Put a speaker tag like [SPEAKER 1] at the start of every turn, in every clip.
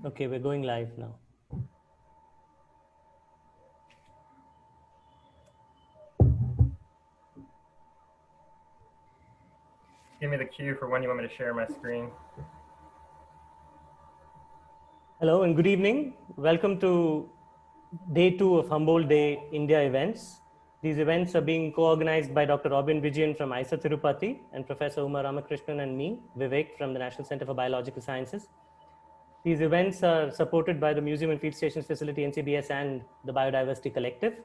[SPEAKER 1] Okay, we're going live now.
[SPEAKER 2] Give me the cue for when you want me to share my screen.
[SPEAKER 1] Hello and good evening. Welcome to day 2 of Humboldt Day India events. These events are being co-organized by Dr. Robin Vijayan from IISER Tirupati and Professor Ramakrishnan and me, Vivek from the National Center for Biological Sciences. These events are supported by the Museum and Field Stations Facility, NCBS, and the Biodiversity Collective.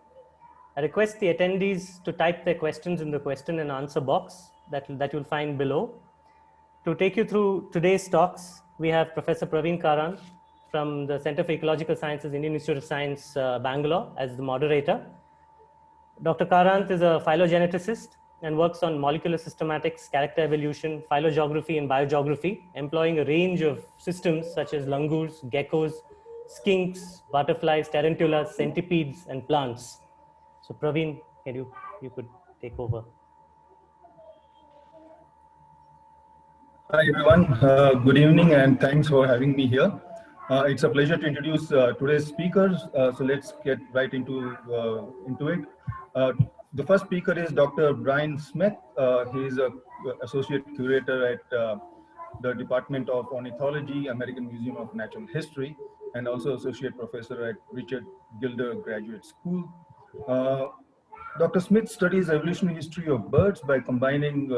[SPEAKER 1] I request the attendees to type their questions in the question and answer box that you'll find below. To take you through today's talks, we have Professor Praveen Karan from the Center for Ecological Sciences, Indian Institute of Science, Bangalore, as the moderator. Dr. Karant is a phylogeneticist and works on molecular systematics, character evolution, phylogeography, and biogeography, employing a range of systems such as langurs, geckos, skinks, butterflies, tarantulas, centipedes, and plants. So Praveen, you could take over.
[SPEAKER 3] Hi everyone, good evening and thanks for having me here. It's a pleasure to introduce today's speakers, so let's get right into it. The first speaker is Dr. Brian Smith. He's an associate curator at the Department of Ornithology, American Museum of Natural History, and also associate professor at Richard Gilder Graduate School. Dr. Smith studies evolutionary history of birds by combining,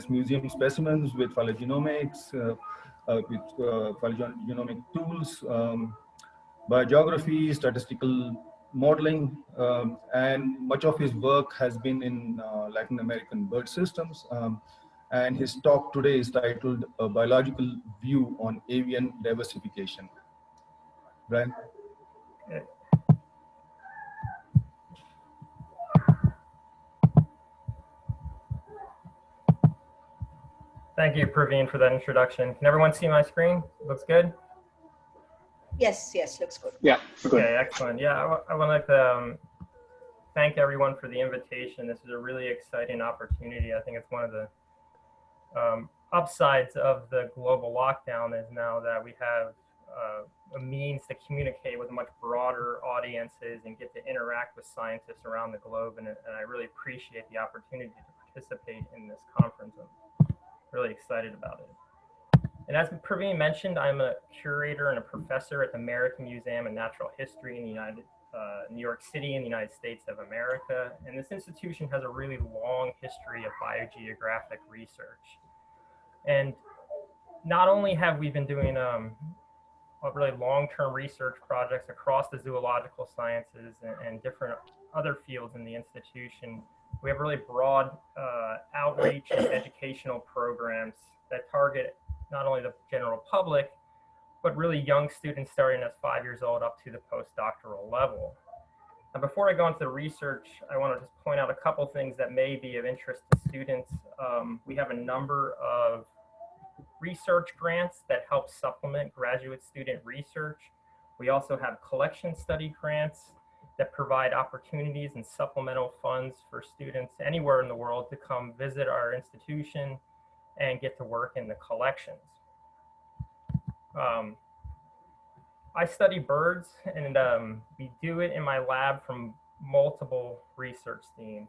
[SPEAKER 3] museum specimens with phylogenomics, phylogenomic tools, biogeography, statistical modeling, and much of his work has been in Latin American bird systems. And his talk today is titled A Biological View on Avian Diversification. Brian?
[SPEAKER 2] Thank you, Praveen, for that introduction. Can everyone see my screen? Looks good?
[SPEAKER 4] Yes, looks good.
[SPEAKER 5] Yeah, good.
[SPEAKER 2] Okay, excellent. Yeah, I want to thank everyone for the invitation. This is a really exciting opportunity. I think it's one of the upsides of the global lockdown is now that we have a means to communicate with much broader audiences and get to interact with scientists around the globe. And I really appreciate the opportunity to participate in this conference. I'm really excited about it. And as Praveen mentioned, I'm a curator and a professor at the American Museum of Natural History in New York City in the United States of America. And this institution has a really long history of biogeographic research. And not only have we been doing really long-term research projects across the zoological sciences and different other fields in the institution, we have really broad outreach and educational programs that target not only the general public, but really young students starting as 5 years old up to the postdoctoral level. Now, before I go into the research, I want to just point out a couple things that may be of interest to students. We have a number of research grants that help supplement graduate student research. We also have collection study grants that provide opportunities and supplemental funds for students anywhere in the world to come visit our institution and get to work in the collections. I study birds, and we do it in my lab from multiple research themes.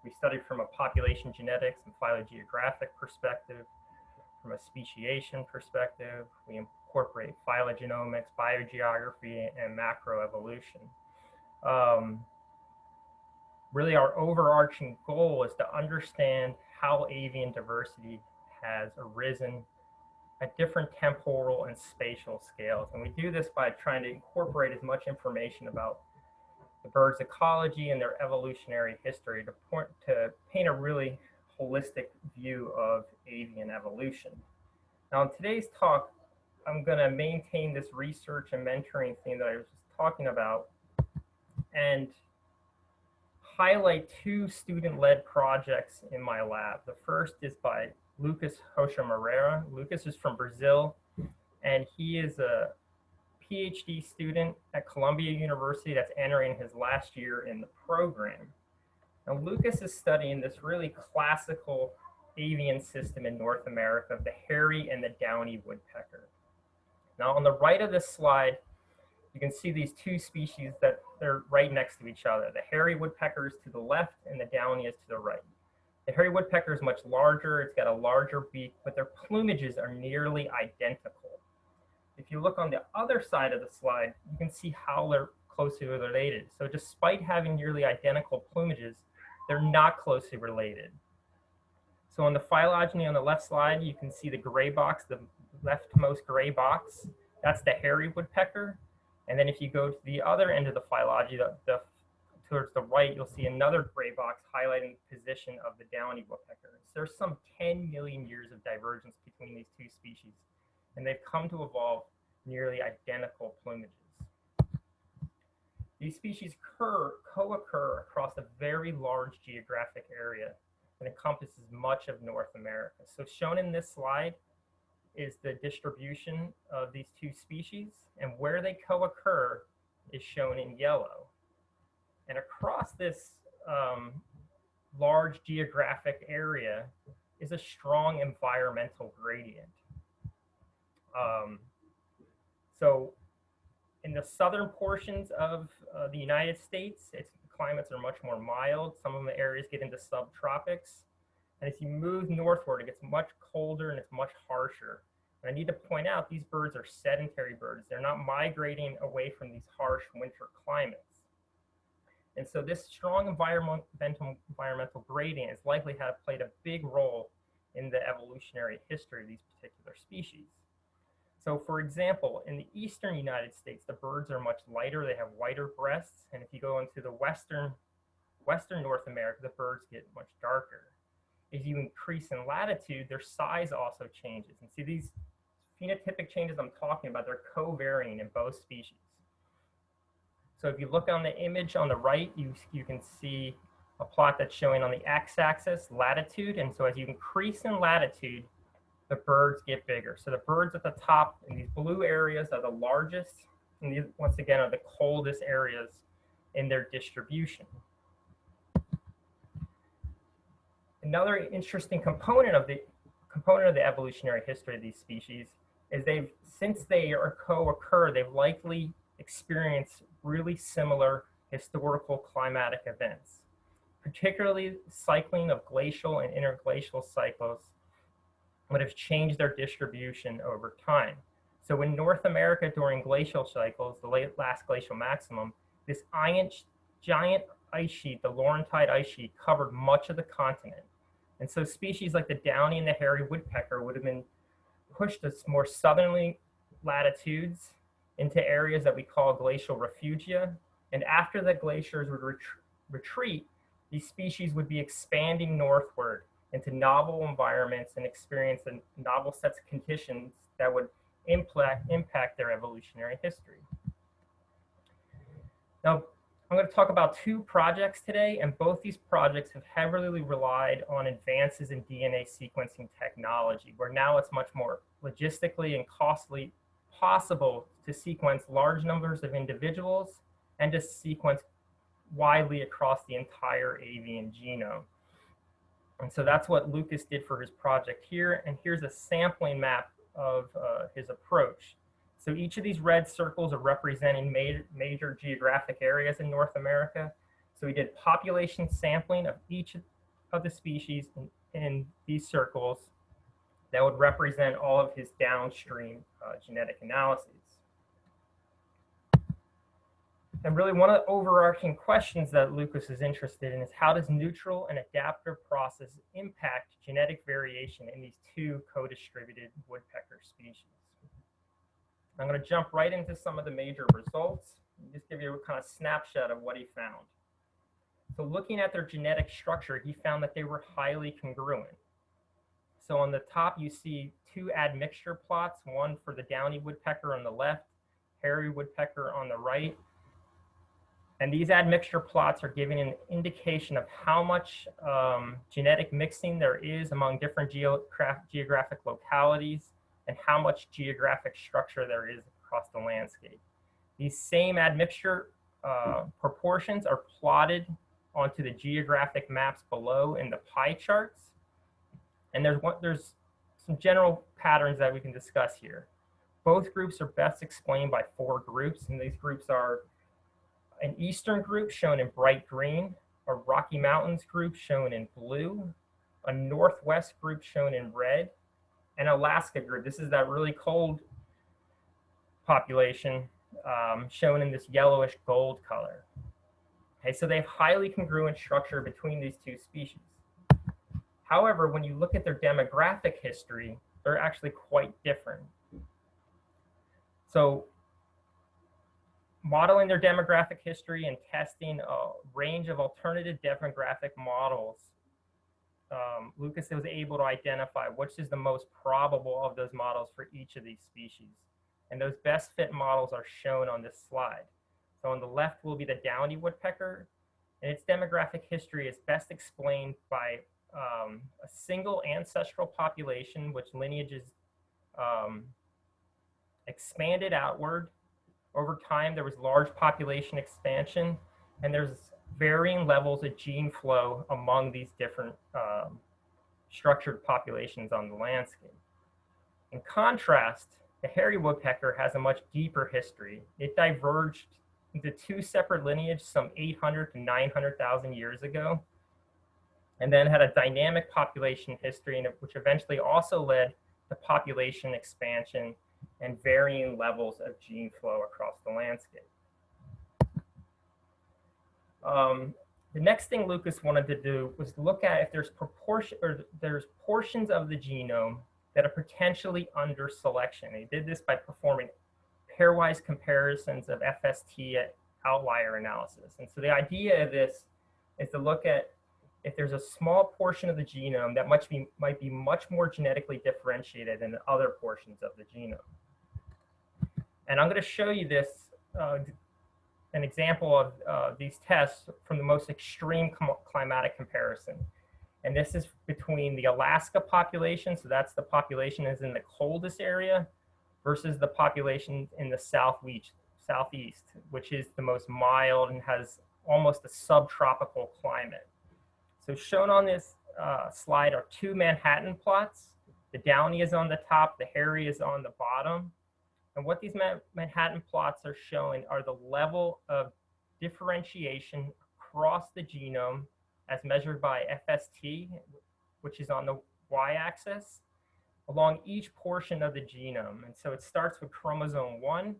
[SPEAKER 2] We study from a population genetics and phylogeographic perspective, from a speciation perspective. We incorporate phylogenomics, biogeography, and macroevolution. Really, our overarching goal is to understand how avian diversity has arisen at different temporal and spatial scales. And we do this by trying to incorporate as much information about the bird's ecology and their evolutionary history to paint a really holistic view of avian evolution. Now, in today's talk, I'm going to maintain this research and mentoring theme that I was just talking about and highlight two student-led projects in my lab. The first is by Lucas Rocha Moreira. Lucas is from Brazil, and he is a PhD student at Columbia University that's entering his last year in the program. Now, Lucas is studying this really classical avian system in North America of the hairy and the downy woodpecker. Now on the right of this slide, you can see these two species that they're right next to each other. The hairy woodpecker is to the left and the downy is to the right. The hairy woodpecker is much larger, it's got a larger beak, but their plumages are nearly identical. If you look on the other side of the slide, you can see how they're closely related. So despite having nearly identical plumages, they're not closely related. So on the phylogeny on the left slide, you can see the gray box, the leftmost gray box, that's the hairy woodpecker. And then if you go to the other end of the phylogeny, towards the right, you'll see another gray box highlighting the position of the downy woodpecker. So there's some 10 million years of divergence between these two species, and they've come to evolve nearly identical plumages. These species co-occur across a very large geographic area that encompasses much of North America. So shown in this slide is the distribution of these two species, and where they co-occur is shown in yellow. And across this large geographic area is a strong environmental gradient. So in the southern portions of the United States, its climates are much more mild. Some of the areas get into subtropics. And as you move northward, it gets much colder and it's much harsher. And I need to point out, these birds are sedentary birds. They're not migrating away from these harsh winter climates. And so this strong environmental gradient is likely to have played a big role in the evolutionary history of these particular species. So for example, in the eastern United States, the birds are much lighter, they have whiter breasts. And if you go into the western North America, the birds get much darker. As you increase in latitude, their size also changes. And see, these phenotypic changes I'm talking about, they're co-varying in both species. So if you look on the image on the right, you can see a plot that's showing on the x-axis latitude. And so as you increase in latitude, the birds get bigger. So the birds at the top in these blue areas are the largest, and these, once again, are the coldest areas in their distribution. Another interesting component of the evolutionary history of these species is since they are co-occur, they've likely experienced really similar historical climatic events, particularly cycling of glacial and interglacial cycles would have changed their distribution over time. So in North America during glacial cycles, the last glacial maximum, this giant ice sheet, the Laurentide ice sheet, covered much of the continent. And so species like the downy and the hairy woodpecker would have been pushed to more southerly latitudes into areas that we call glacial refugia. And after the glaciers would retreat, these species would be expanding northward into novel environments and experience novel sets of conditions that would impact their evolutionary history. Now, I'm going to talk about two projects today, and both these projects have heavily relied on advances in DNA sequencing technology, where now it's much more logistically and costly possible to sequence large numbers of individuals and to sequence widely across the entire avian genome. And so that's what Lucas did for his project here. And here's a sampling map of his approach. So each of these red circles are representing major geographic areas in North America. So he did population sampling of each of the species in these circles that would represent all of his downstream genetic analyses. And really one of the overarching questions that Lucas is interested in is how does neutral and adaptive process impact genetic variation in these two co-distributed woodpecker species? I'm going to jump right into some of the major results and just give you a kind of snapshot of what he found. So looking at their genetic structure, he found that they were highly congruent. So on the top, you see two admixture plots, one for the downy woodpecker on the left, hairy woodpecker on the right. And these admixture plots are giving an indication of how much genetic mixing there is among different geographic localities and how much geographic structure there is across the landscape. These same admixture proportions are plotted onto the geographic maps below in the pie charts. And there's some general patterns that we can discuss here. Both groups are best explained by 4 groups, and these groups are an eastern group shown in bright green, a Rocky Mountains group shown in blue, a Northwest group shown in red, and Alaska group. This is that really cold population shown in this yellowish gold color. Okay, so they have highly congruent structure between these 2 species. However, when you look at their demographic history, they're actually quite different. So modeling their demographic history and testing a range of alternative demographic models, Lucas was able to identify which is the most probable of those models for each of these species. And those best fit models are shown on this slide. So on the left will be the downy woodpecker, and its demographic history is best explained by a single ancestral population, which lineages expanded outward. Over time, there was large population expansion, and there's varying levels of gene flow among these different structured populations on the landscape. In contrast, the hairy woodpecker has a much deeper history. It diverged into 2 separate lineages some 800 to 900,000 years ago, and then had a dynamic population history, which eventually also led to population expansion and varying levels of gene flow across the landscape. The next thing Lucas wanted to do was look at if there's portions of the genome that are potentially under selection. He did this by performing pairwise comparisons of FST outlier analysis. And so the idea of this is to look at if there's a small portion of the genome that might be much more genetically differentiated than other portions of the genome. And I'm going to show you this, an example of these tests from the most extreme climatic comparison. And this is between the Alaska population, so that's the population is in the coldest area, versus the population in the southeast, which is the most mild and has almost a subtropical climate. So shown on this slide are 2 Manhattan plots. The downy is on the top, the hairy is on the bottom. And what these Manhattan plots are showing are the level of differentiation across the genome as measured by FST, which is on the y-axis, along each portion of the genome. And so it starts with chromosome 1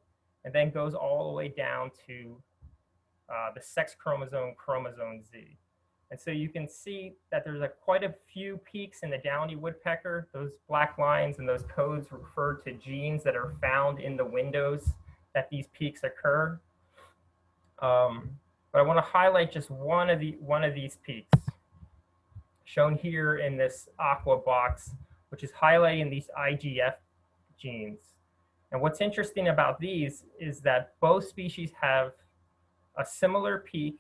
[SPEAKER 2] and then goes all the way down to the sex chromosome, chromosome Z. And so you can see that there's quite a few peaks in the downy woodpecker. Those black lines and those codes refer to genes that are found in the windows that these peaks occur. But I want to highlight just one of these peaks, shown here in this aqua box, which is highlighting these IGF genes. And what's interesting about these is that both species have a similar peak,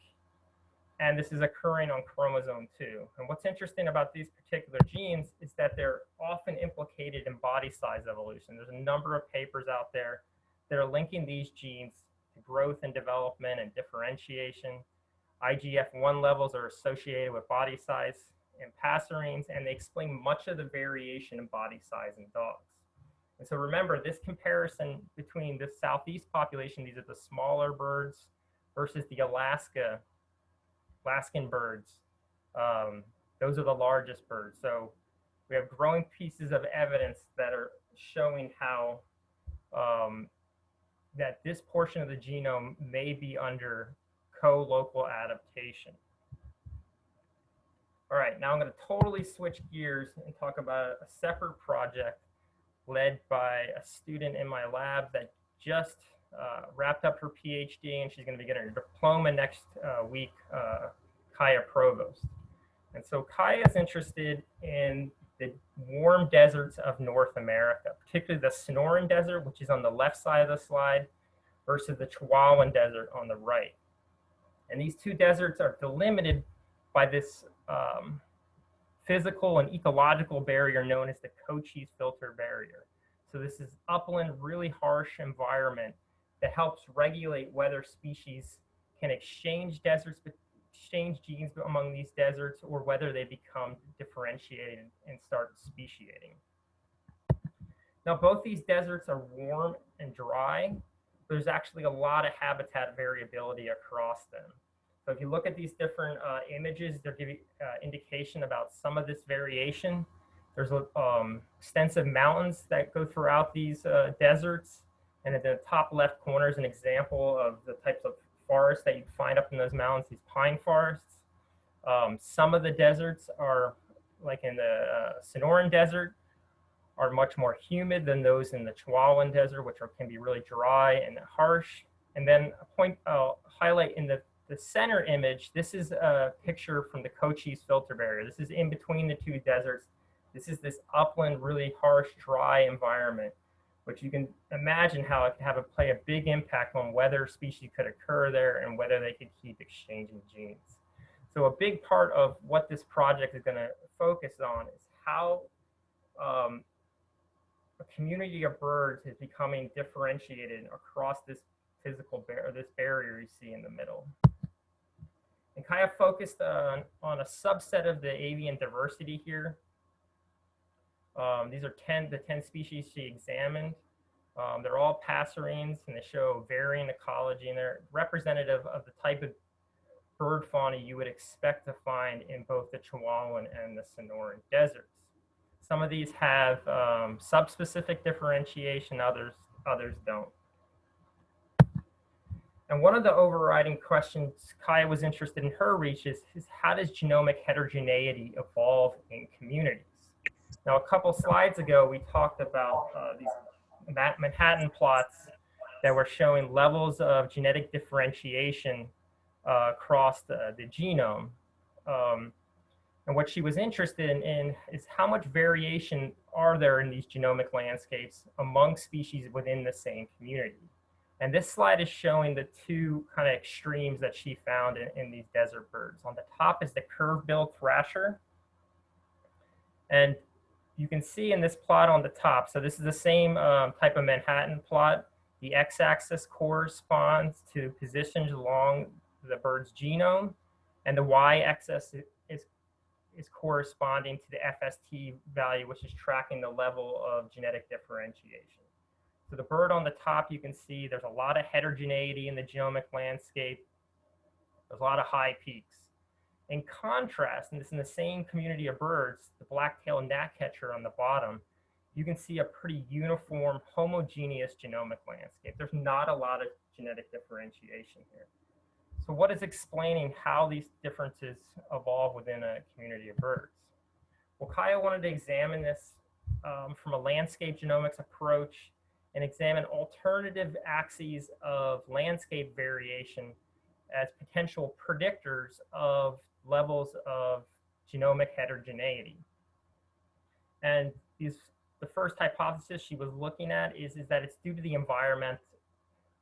[SPEAKER 2] and this is occurring on chromosome 2. And what's interesting about these particular genes is that they're often implicated in body size evolution. There's a number of papers out there that are linking these genes to growth and development and differentiation. IGF-1 levels are associated with body size in passerines, and they explain much of the variation in body size in dogs. And so remember, this comparison between the southeast population, these are the smaller birds, versus the Alaskan birds. Those are the largest birds. So we have growing pieces of evidence that are showing how that this portion of the genome may be under co-local adaptation. All right, now I'm going to totally switch gears and talk about a separate project led by a student in my lab that just wrapped up her PhD, and she's going to be getting her diploma next week, Kaya Provost. And so Kaya is interested in the warm deserts of North America, particularly the Sonoran Desert, which is on the left side of the slide, versus the Chihuahuan Desert on the right. And these two deserts are delimited by this physical and ecological barrier known as the Cochise filter barrier. So this is upland, really harsh environment that helps regulate whether species can exchange genes among these deserts, or whether they become differentiated and start speciating. Now, both these deserts are warm and dry. There's actually a lot of habitat variability across them. So if you look at these different images, they're giving indication about some of this variation. There's extensive mountains that go throughout these deserts. And at the top left corner is an example of the types of forests that you'd find up in those mountains, these pine forests. Some of the deserts are, like in the Sonoran Desert, are much more humid than those in the Chihuahuan Desert, which can be really dry and harsh. And then a point I'll highlight in the center image, this is a picture from the Cochise filter barrier. This is in between the two deserts. This is this upland, really harsh, dry environment, which you can imagine how it could play a big impact on whether species could occur there and whether they could keep exchanging genes. So a big part of what this project is going to focus on is how a community of birds is becoming differentiated across this this barrier you see in the middle. And kind of focused on a subset of the avian diversity here. These are the 10 species she examined. They're all passerines, and they show varying ecology, and they're representative of the type of bird fauna you would expect to find in both the Chihuahuan and the Sonoran deserts. Some of these have subspecific differentiation, others don't. And one of the overriding questions Kaya was interested in her research is how does genomic heterogeneity evolve in communities? Now, a couple slides ago, we talked about these Manhattan plots that were showing levels of genetic differentiation across the genome. And what she was interested in is how much variation are there in these genomic landscapes among species within the same community. And this slide is showing the two kind of extremes that she found in these desert birds. On the top is the curve-billed thrasher. And you can see in this plot on the top, so this is the same type of Manhattan plot. The x-axis corresponds to positions along the bird's genome, and the y-axis is corresponding to the FST value, which is tracking the level of genetic differentiation. So the bird on the top, you can see there's a lot of heterogeneity in the genomic landscape. There's a lot of high peaks. In contrast, and this is in the same community of birds, the black-tailed gnatcatcher on the bottom, you can see a pretty uniform, homogeneous genomic landscape. There's not a lot of genetic differentiation here. So what is explaining how these differences evolve within a community of birds? Well, Kaya wanted to examine this from a landscape genomics approach and examine alternative axes of landscape variation as potential predictors of levels of genomic heterogeneity. And the first hypothesis she was looking at is that it's due to the environment,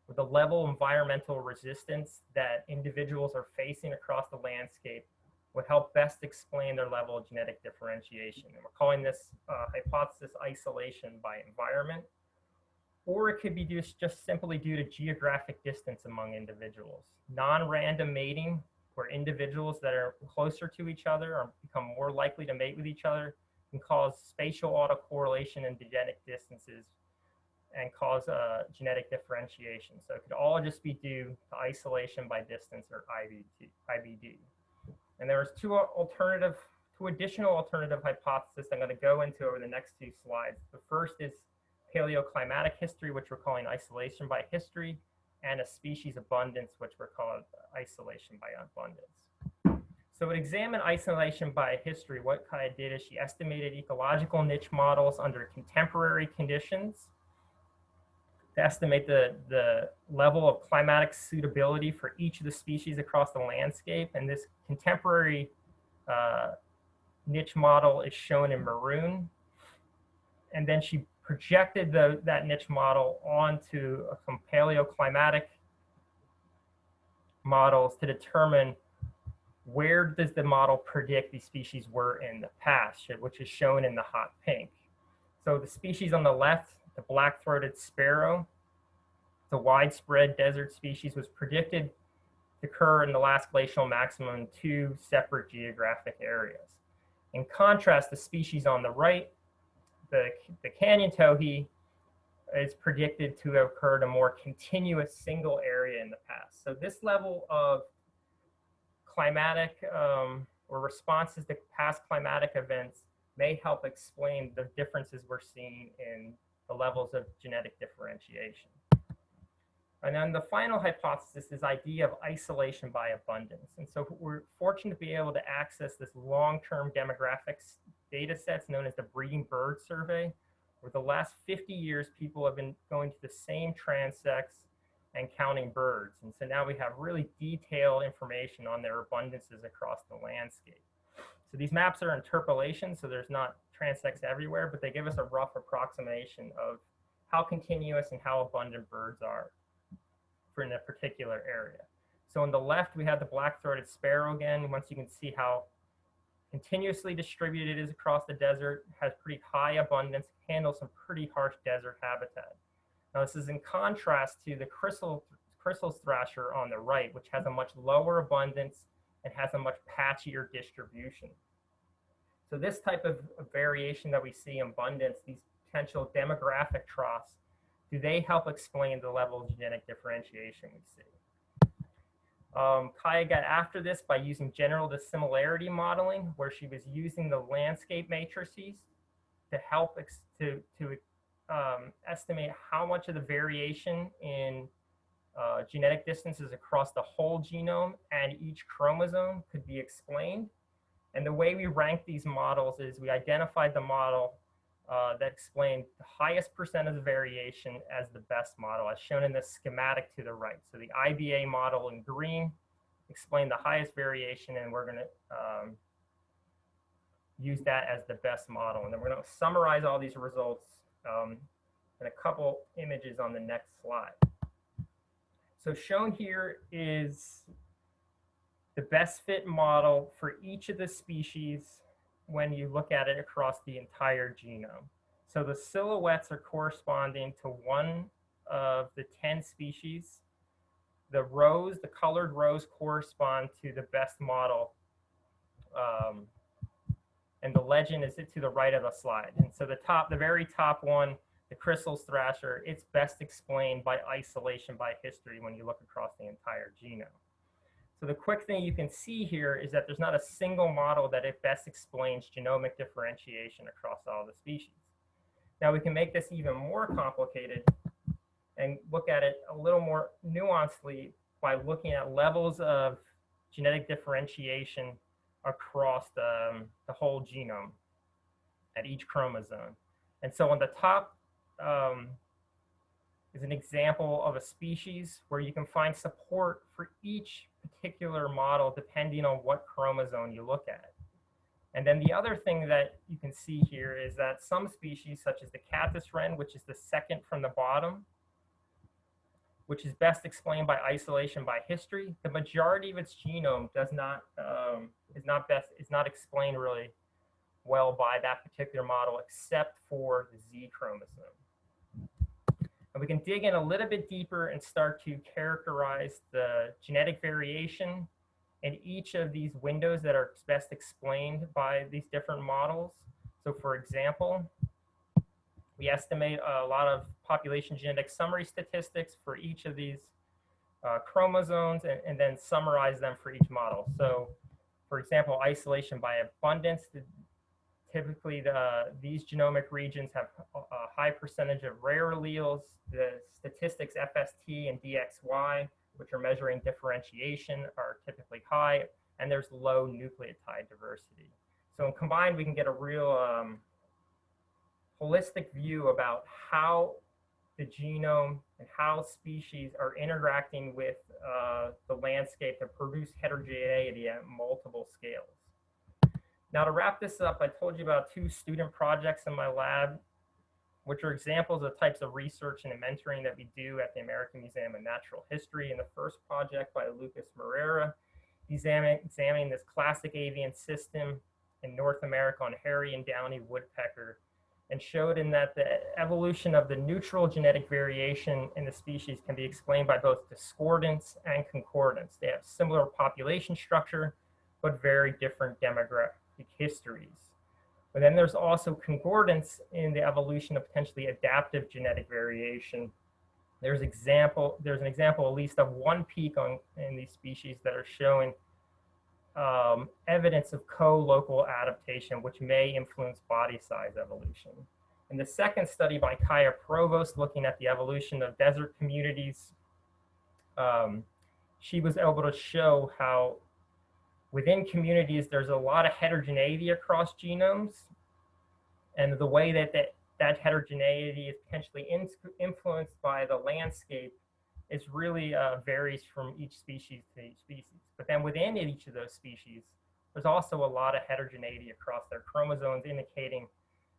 [SPEAKER 2] with the level of environmental resistance that individuals are facing across the landscape would help best explain their level of genetic differentiation. And we're calling this hypothesis isolation by environment. Or it could be just simply due to geographic distance among individuals. Non-random mating, where individuals that are closer to each other become more likely to mate with each other, can cause spatial autocorrelation and genetic distances and cause genetic differentiation. So it could all just be due to isolation by distance, or IBD. And there was two additional alternative hypotheses I'm going to go into over the next two slides. The first is paleoclimatic history, which we're calling isolation by history, and a species abundance, which we're calling isolation by abundance. So to examine isolation by history, what Kaya did is she estimated ecological niche models under contemporary conditions to estimate the level of climatic suitability for each of the species across the landscape. And this contemporary niche model is shown in maroon. And then she projected that niche model onto some paleoclimatic models to determine where does the model predict these species were in the past, which is shown in the hot pink. So the species on the left, the black-throated sparrow, the widespread desert species, was predicted to occur in the last glacial maximum in two separate geographic areas. In contrast, the species on the right, the canyon towhee, is predicted to have occurred a more continuous single area in the past. So this level of climatic or responses to past climatic events may help explain the differences we're seeing in the levels of genetic differentiation. And then the final hypothesis is idea of isolation by abundance. And so we're fortunate to be able to access this long-term demographics data sets known as the Breeding Bird Survey, where the last 50 years, people have been going to the same transects and counting birds. And so now we have really detailed information on their abundances across the landscape. So these maps are interpolation, so there's not transects everywhere, but they give us a rough approximation of how continuous and how abundant birds are for in a particular area. So on the left, we have the black-throated sparrow again. Once you can see how continuously distributed it is across the desert, has pretty high abundance, handles some pretty harsh desert habitat. Now this is in contrast to the Chrysalis thrasher on the right, which has a much lower abundance and has a much patchier distribution. So this type of variation that we see in abundance, these potential demographic troughs, do they help explain the level of genetic differentiation we see? Kaya got after this by using general dissimilarity modeling, where she was using the landscape matrices to help estimate how much of the variation in genetic distances across the whole genome and each chromosome could be explained. And the way we ranked these models is we identified the model that explained the highest percent of the variation as the best model, as shown in the schematic to the right. So the IBA model in green explained the highest variation, and we're going to use that as the best model. And then we're going to summarize all these results in a couple images on the next slide. So shown here is the best fit model for each of the species when you look at it across the entire genome. So the silhouettes are corresponding to one of the 10 species. The rows, the colored rows, correspond to the best model. And the legend is to the right of the slide. And so the very top one, the Chrysalis thrasher, it's best explained by isolation by history when you look across the entire genome. So the quick thing you can see here is that there's not a single model that it best explains genomic differentiation across all the species. Now we can make this even more complicated and look at it a little more nuancedly by looking at levels of genetic differentiation across the whole genome at each chromosome. And so on the top is an example of a species where you can find support for each particular model depending on what chromosome you look at. And then the other thing that you can see here is that some species, such as the caddis wren, which is the second from the bottom, which is best explained by isolation by history, the majority of its genome is not explained really well by that particular model, except for the Z chromosome. And we can dig in a little bit deeper and start to characterize the genetic variation in each of these windows that are best explained by these different models. So for example, we estimate a lot of population genetic summary statistics for each of these chromosomes and then summarize them for each model. So for example, isolation by abundance, typically these genomic regions have a high percentage of rare alleles. The statistics FST and DXY, which are measuring differentiation, are typically high, and there's low nucleotide diversity. So combined, we can get a real holistic view about how the genome and how species are interacting with the landscape to produce heterogeneity at multiple scales. Now to wrap this up, I told you about 2 student projects in my lab, which are examples of types of research and mentoring that we do at the American Museum of Natural History. And the first project by Lucas Moreira, examining this classic avian system in North America on hairy and downy woodpecker, and showed in that the evolution of the neutral genetic variation in the species can be explained by both discordance and concordance. They have similar population structure, but very different demographic histories. But then there's also concordance in the evolution of potentially adaptive genetic variation. There's an example at least of one peak in these species that are showing evidence of co-local adaptation, which may influence body size evolution. In the second study by Kaya Provost, looking at the evolution of desert communities, she was able to show how within communities, there's a lot of heterogeneity across genomes, and the way that heterogeneity is potentially influenced by the landscape is really varies from each species to each species. But then within each of those species, there's also a lot of heterogeneity across their chromosomes, indicating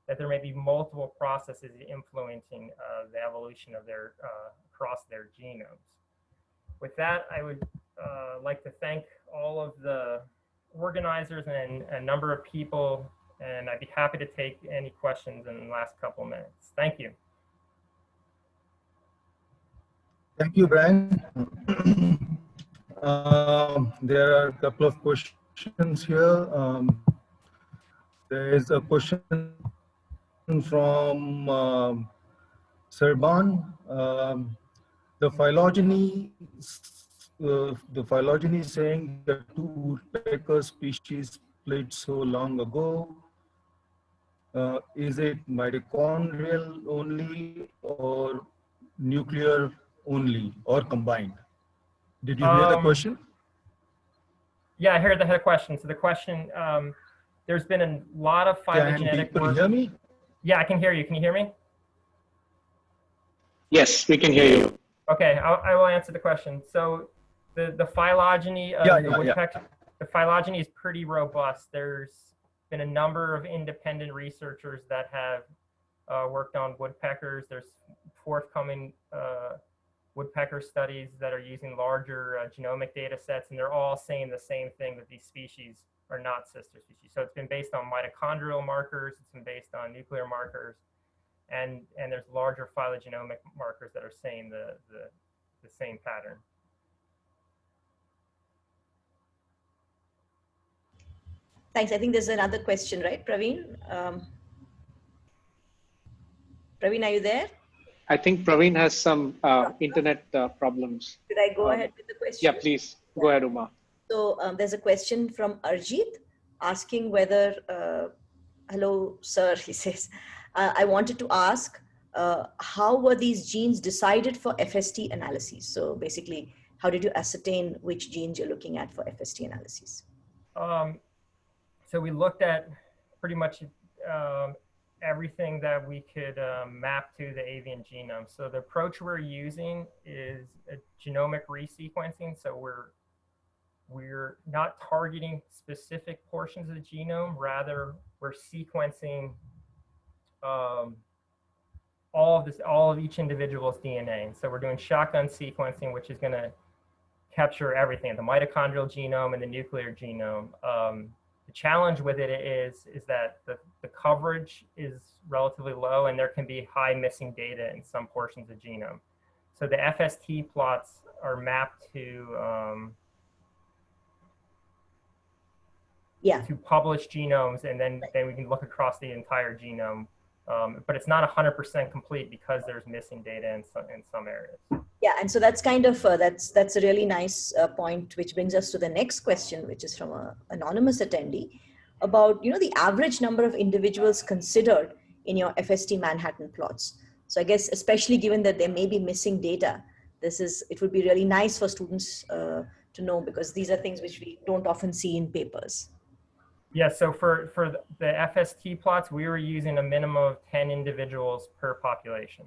[SPEAKER 2] that there may be multiple processes influencing the evolution of their across their genomes. With that, I would like to thank all of the organizers and a number of people, and I'd be happy to take any questions in the last couple minutes. Thank you.
[SPEAKER 3] Thank you, Brian. There are a couple of questions here. There is a question from Serban. The phylogeny is saying that two woodpecker species split so long ago. Is it mitochondrial only or nuclear only or combined? Did you hear the question?
[SPEAKER 2] Yeah, I heard the question. So the question, there's been a lot of phylogenetic work.
[SPEAKER 3] Can you hear me?
[SPEAKER 2] Yeah, I can hear you. Can you hear me?
[SPEAKER 5] Yes, we can hear you.
[SPEAKER 2] Okay, I will answer the question. So the phylogeny of the woodpecker, the phylogeny is pretty robust. There's been a number of independent researchers that have worked on woodpeckers. There's forthcoming woodpecker studies that are using larger genomic data sets, and they're all saying the same thing, that these species are not sister species. So it's been based on mitochondrial markers, it's been based on nuclear markers, and there's larger phylogenomic markers that are saying the same pattern.
[SPEAKER 4] Thanks. I think there's another question, right, Praveen? Praveen, are you there?
[SPEAKER 5] I think Praveen has some internet problems.
[SPEAKER 4] Should I go ahead with the question?
[SPEAKER 5] Yeah, please. Go ahead, Uma.
[SPEAKER 4] So there's a question from Arjit asking whether, hello, sir, he says, I wanted to ask, how were these genes decided for FST analyses? So basically, how did you ascertain which genes you're looking at for FST analyses?
[SPEAKER 2] So we looked at pretty much everything that we could map to the avian genome. So the approach we're using is a genomic resequencing. So we're not targeting specific portions of the genome, rather we're sequencing all of each individual's DNA. And so we're doing shotgun sequencing, which is going to capture everything, the mitochondrial genome and the nuclear genome. The challenge with it is that the coverage is relatively low, and there can be high missing data in some portions of the genome. So the FST plots are mapped to published genomes, and then we can look across the entire genome. But it's not 100% complete because there's missing data in some areas.
[SPEAKER 4] Yeah, and so that's kind of, that's a really nice point, which brings us to the next question, which is from an anonymous attendee about, the average number of individuals considered in your FST Manhattan plots. So I guess, especially given that there may be missing data, it would be really nice for students to know, because these are things which we don't often see in papers.
[SPEAKER 2] Yeah, so for the FST plots, we were using a minimum of 10 individuals per population.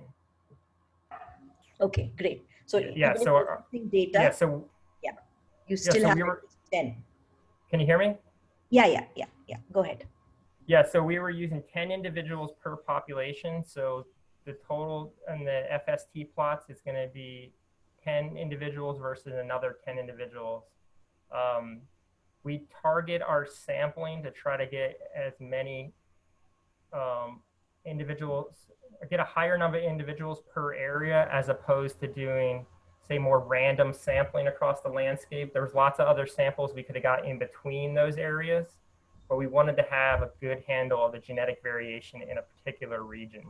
[SPEAKER 4] Okay, great. So
[SPEAKER 2] yeah, so
[SPEAKER 4] data. You still have 10.
[SPEAKER 2] Can you hear me?
[SPEAKER 4] Yeah. Go ahead.
[SPEAKER 2] Yeah, so we were using 10 individuals per population. So the total in the FST plots is going to be 10 individuals versus another 10 individuals. We target our sampling to try to get as many individuals, get a higher number of individuals per area, as opposed to doing, say, more random sampling across the landscape. There was lots of other samples we could have got in between those areas. but we wanted to have a good handle of the genetic variation in a particular region.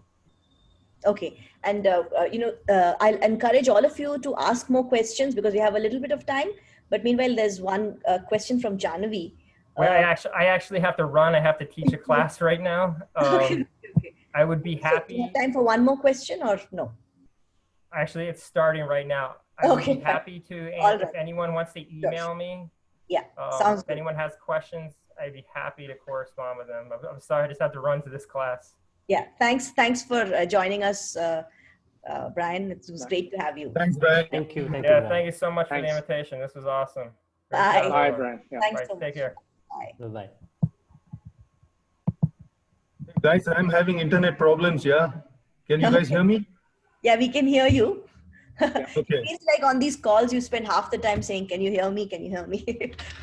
[SPEAKER 4] Okay, and I'll encourage all of you to ask more questions because we have a little bit of time. But meanwhile, there's one question from Jahnavi.
[SPEAKER 2] Well, I actually have to run. I have to teach a class right now.
[SPEAKER 4] Okay.
[SPEAKER 2] I would be happy.
[SPEAKER 4] So, do you have time for one more question or no?
[SPEAKER 2] Actually, it's starting right now. I would be happy to answer if anyone wants to email me.
[SPEAKER 4] Yeah, sounds
[SPEAKER 2] if
[SPEAKER 4] good.
[SPEAKER 2] anyone has questions, I'd be happy to correspond with them. I'm sorry, I just have to run to this class.
[SPEAKER 4] Yeah, thanks for joining us, Brian. It was great to have you.
[SPEAKER 3] Thanks, Brian.
[SPEAKER 1] Thank you. Thank
[SPEAKER 2] Yeah,
[SPEAKER 1] you,
[SPEAKER 2] thank you so much for the
[SPEAKER 5] Thanks.
[SPEAKER 2] invitation. This was awesome.
[SPEAKER 4] Bye.
[SPEAKER 5] Bye, Brian. Yeah.
[SPEAKER 4] Thanks
[SPEAKER 2] Right,
[SPEAKER 4] so much.
[SPEAKER 2] take care.
[SPEAKER 4] Bye.
[SPEAKER 1] Bye.
[SPEAKER 3] Guys, I'm having internet problems. Yeah. Can you guys hear me?
[SPEAKER 4] Yeah, we can hear you.
[SPEAKER 3] Okay.
[SPEAKER 4] It feels like on these calls, you spend half the time saying, can you hear me? Can you hear me?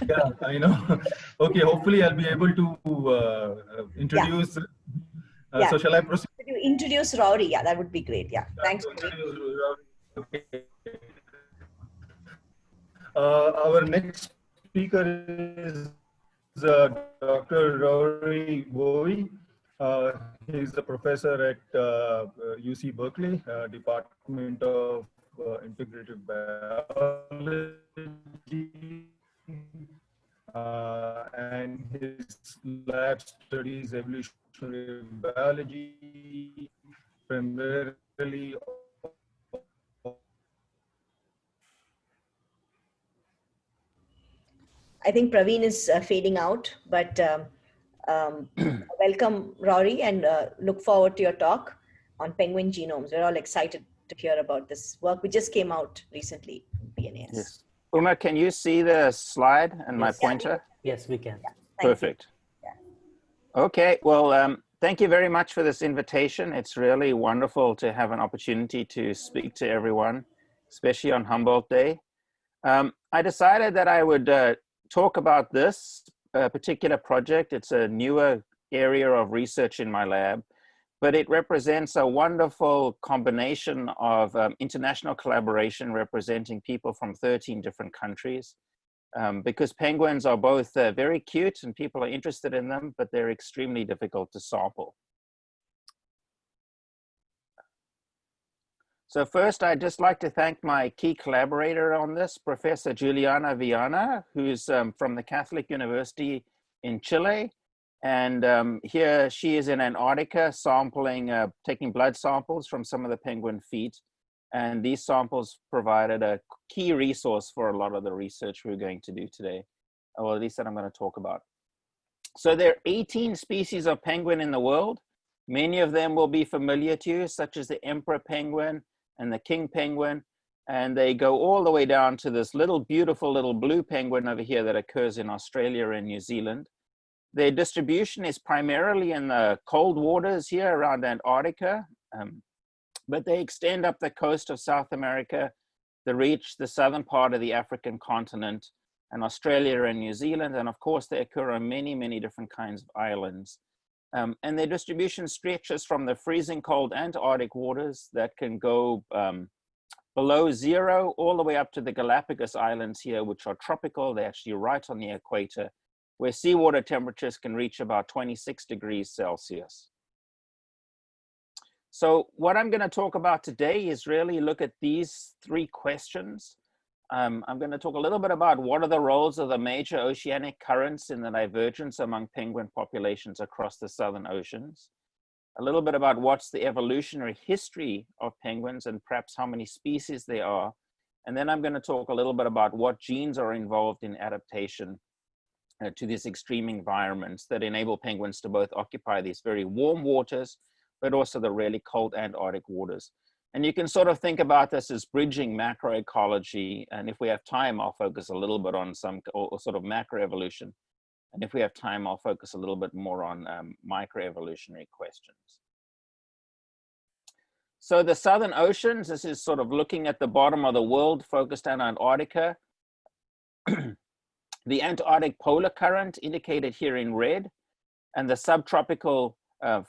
[SPEAKER 3] Yeah, I know. Okay, hopefully I'll be able to introduce.
[SPEAKER 4] Yeah.
[SPEAKER 3] So shall I proceed?
[SPEAKER 4] Could you introduce Rauri? Yeah, that would be great. Yeah, thanks.
[SPEAKER 3] Okay. Our next speaker is Dr. Rauri Bowie. He's a professor at UC Berkeley, Department of Integrative Biology. And his lab studies evolutionary biology, primarily.
[SPEAKER 4] I think Praveen is fading out, but welcome, Rauri, and look forward to your talk on penguin genomes. We're all excited to hear about this work. We just came out recently in PNAS.
[SPEAKER 6] Yes. Uma, can you see the slide and my
[SPEAKER 1] Yes.
[SPEAKER 6] pointer?
[SPEAKER 1] Yes, we can.
[SPEAKER 4] Yeah, thank
[SPEAKER 6] Perfect. Okay, well, thank you very much for this invitation. It's really wonderful to have an opportunity to speak to everyone, especially on Humboldt Day. I decided that I would talk about this particular project. It's a newer area of research in my lab, but it represents a wonderful combination of international collaboration representing people from 13 different countries. Because penguins are both very cute and people are interested in them, but they're extremely difficult to sample. So first, I'd just like to thank my key collaborator on this, Professor Juliana Viana, who's from the Catholic University in Chile. And here she is in Antarctica sampling, taking blood samples from some of the penguin feet. And these samples provided a key resource for a lot of the research we're going to do today, or at least that I'm going to talk about. So there are 18 species of penguin in the world. Many of them will be familiar to you, such as the emperor penguin and the king penguin. And they go all the way down to this little beautiful little blue penguin over here that occurs in Australia and New Zealand. Their distribution is primarily in the cold waters here around Antarctica. But they extend up the coast of South America, they reach the southern part of the African continent, and Australia and New Zealand, and of course they occur on many, many different kinds of islands. And their distribution stretches from the freezing cold Antarctic waters that can go below zero all the way up to the Galapagos Islands here, which are tropical. They're actually right on the equator, where seawater temperatures can reach about 26 degrees Celsius. So what I'm going to talk about today is really look at these three questions. I'm going to talk a little bit about what are the roles of the major oceanic currents in the divergence among penguin populations across the southern oceans. A little bit about what's the evolutionary history of penguins and perhaps how many species there are. And then I'm going to talk a little bit about what genes are involved in adaptation to these extreme environments that enable penguins to both occupy these very warm waters, but also the really cold Antarctic waters. And you can sort of think about this as bridging macroecology. And if we have time, I'll focus a little bit on some sort of macroevolution. And if we have time, I'll focus a little bit more on microevolutionary questions. So the southern oceans, this is sort of looking at the bottom of the world, focused on Antarctica. The Antarctic polar current indicated here in red, and the subtropical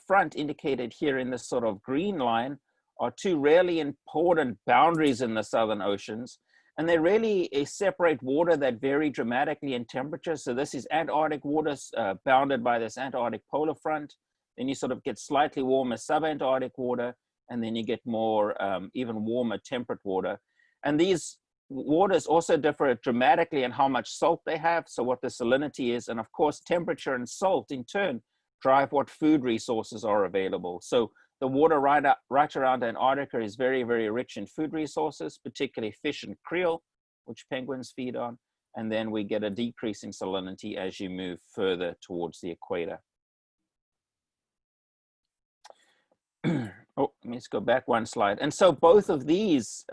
[SPEAKER 6] front indicated here in this sort of green line are two really important boundaries in the southern oceans, And they're really a separate water that vary dramatically in temperature. So this is Antarctic waters bounded by this Antarctic polar front. Then you sort of get slightly warmer subantarctic water, and then you get more even warmer temperate water. And these waters also differ dramatically in how much salt they have, so what the salinity is, and of course temperature and salt in turn drive what food resources are available. So the water right around Antarctica is very, very rich in food resources, particularly fish and krill, which penguins feed on, and then we get a decrease in salinity as you move further towards the equator. Oh, let me just go back one slide. And so both of these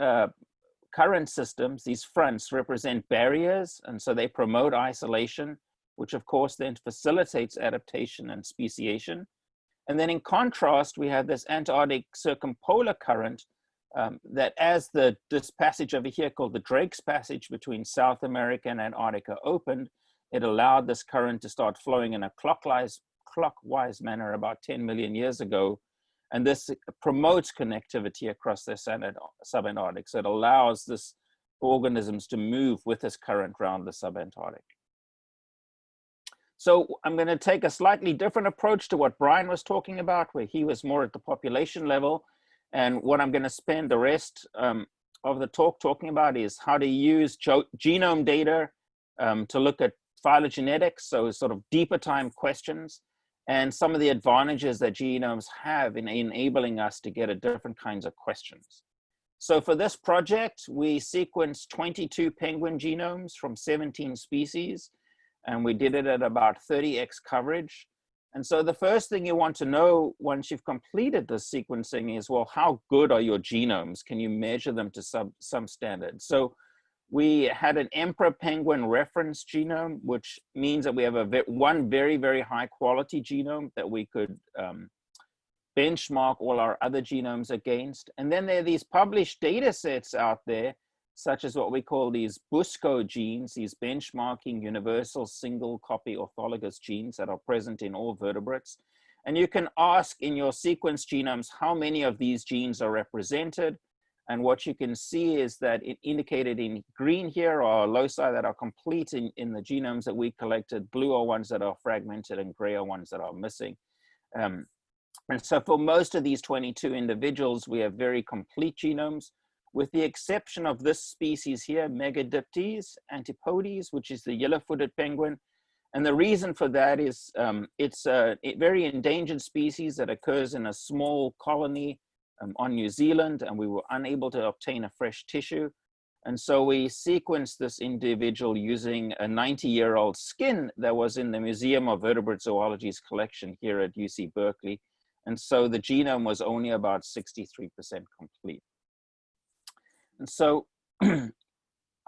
[SPEAKER 6] current systems, these fronts, represent barriers, and so they promote isolation, which of course then facilitates adaptation and speciation. And then in contrast, we have this Antarctic circumpolar current that as this passage over here called the Drake's Passage between South America and Antarctica opened, it allowed this current to start flowing in a clockwise manner about 10 million years ago. And this promotes connectivity across the subantarctic. So it allows this organisms to move with this current around the subantarctic. So I'm going to take a slightly different approach to what Brian was talking about, where he was more at the population level. And what I'm going to spend the rest of the talk talking about is how to use genome data to look at phylogenetics, so sort of deeper time questions, and some of the advantages that genomes have in enabling us to get at different kinds of questions. So for this project, we sequenced 22 penguin genomes from 17 species, and we did it at about 30x coverage. And so the first thing you want to know once you've completed this sequencing is, well, how good are your genomes? Can you measure them to some standard? So we had an emperor penguin reference genome, which means that we have one very, very high quality genome that we could benchmark all our other genomes against. And then there are these published data sets out there, such as what we call these BUSCO genes, these benchmarking universal single copy orthologous genes that are present in all vertebrates. And you can ask in your sequence genomes how many of these genes are represented. And what you can see is that it indicated in green here are loci that are complete in the genomes that we collected. Blue are ones that are fragmented, and gray are ones that are missing. And so for most of these 22 individuals, we have very complete genomes, with the exception of this species here, Megadiptes antipodes, which is the yellow-footed penguin. And the reason for that is it's a very endangered species that occurs in a small colony on New Zealand, and we were unable to obtain a fresh tissue. And so we sequenced this individual using a 90-year-old skin that was in the Museum of Vertebrate Zoology's collection here at UC Berkeley. And so the genome was only about 63% complete. And so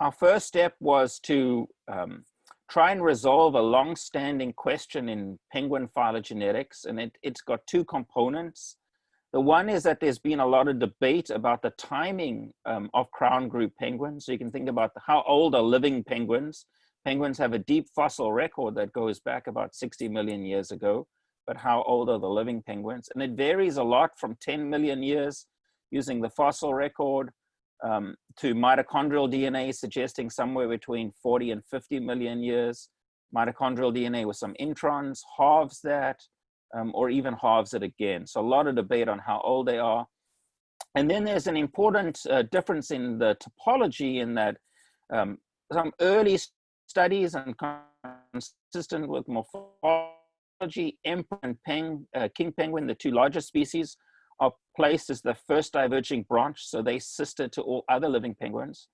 [SPEAKER 6] our first step was to try and resolve a long-standing question in penguin phylogenetics, and it's got two components. The one is that there's been a lot of debate about the timing of crown group penguins. So you can think about how old are living penguins. Penguins have a deep fossil record that goes back about 60 million years ago, but how old are the living penguins? And it varies a lot from 10 million years using the fossil record to mitochondrial DNA suggesting somewhere between 40 and 50 million years. Mitochondrial DNA with some introns halves that, or even halves it again. So a lot of debate on how old they are. And then there's an important difference in the topology in that some early studies and consistent with morphology, emperor and king penguin, the two largest species, are placed as the first diverging branch, so they sister to all other living penguins.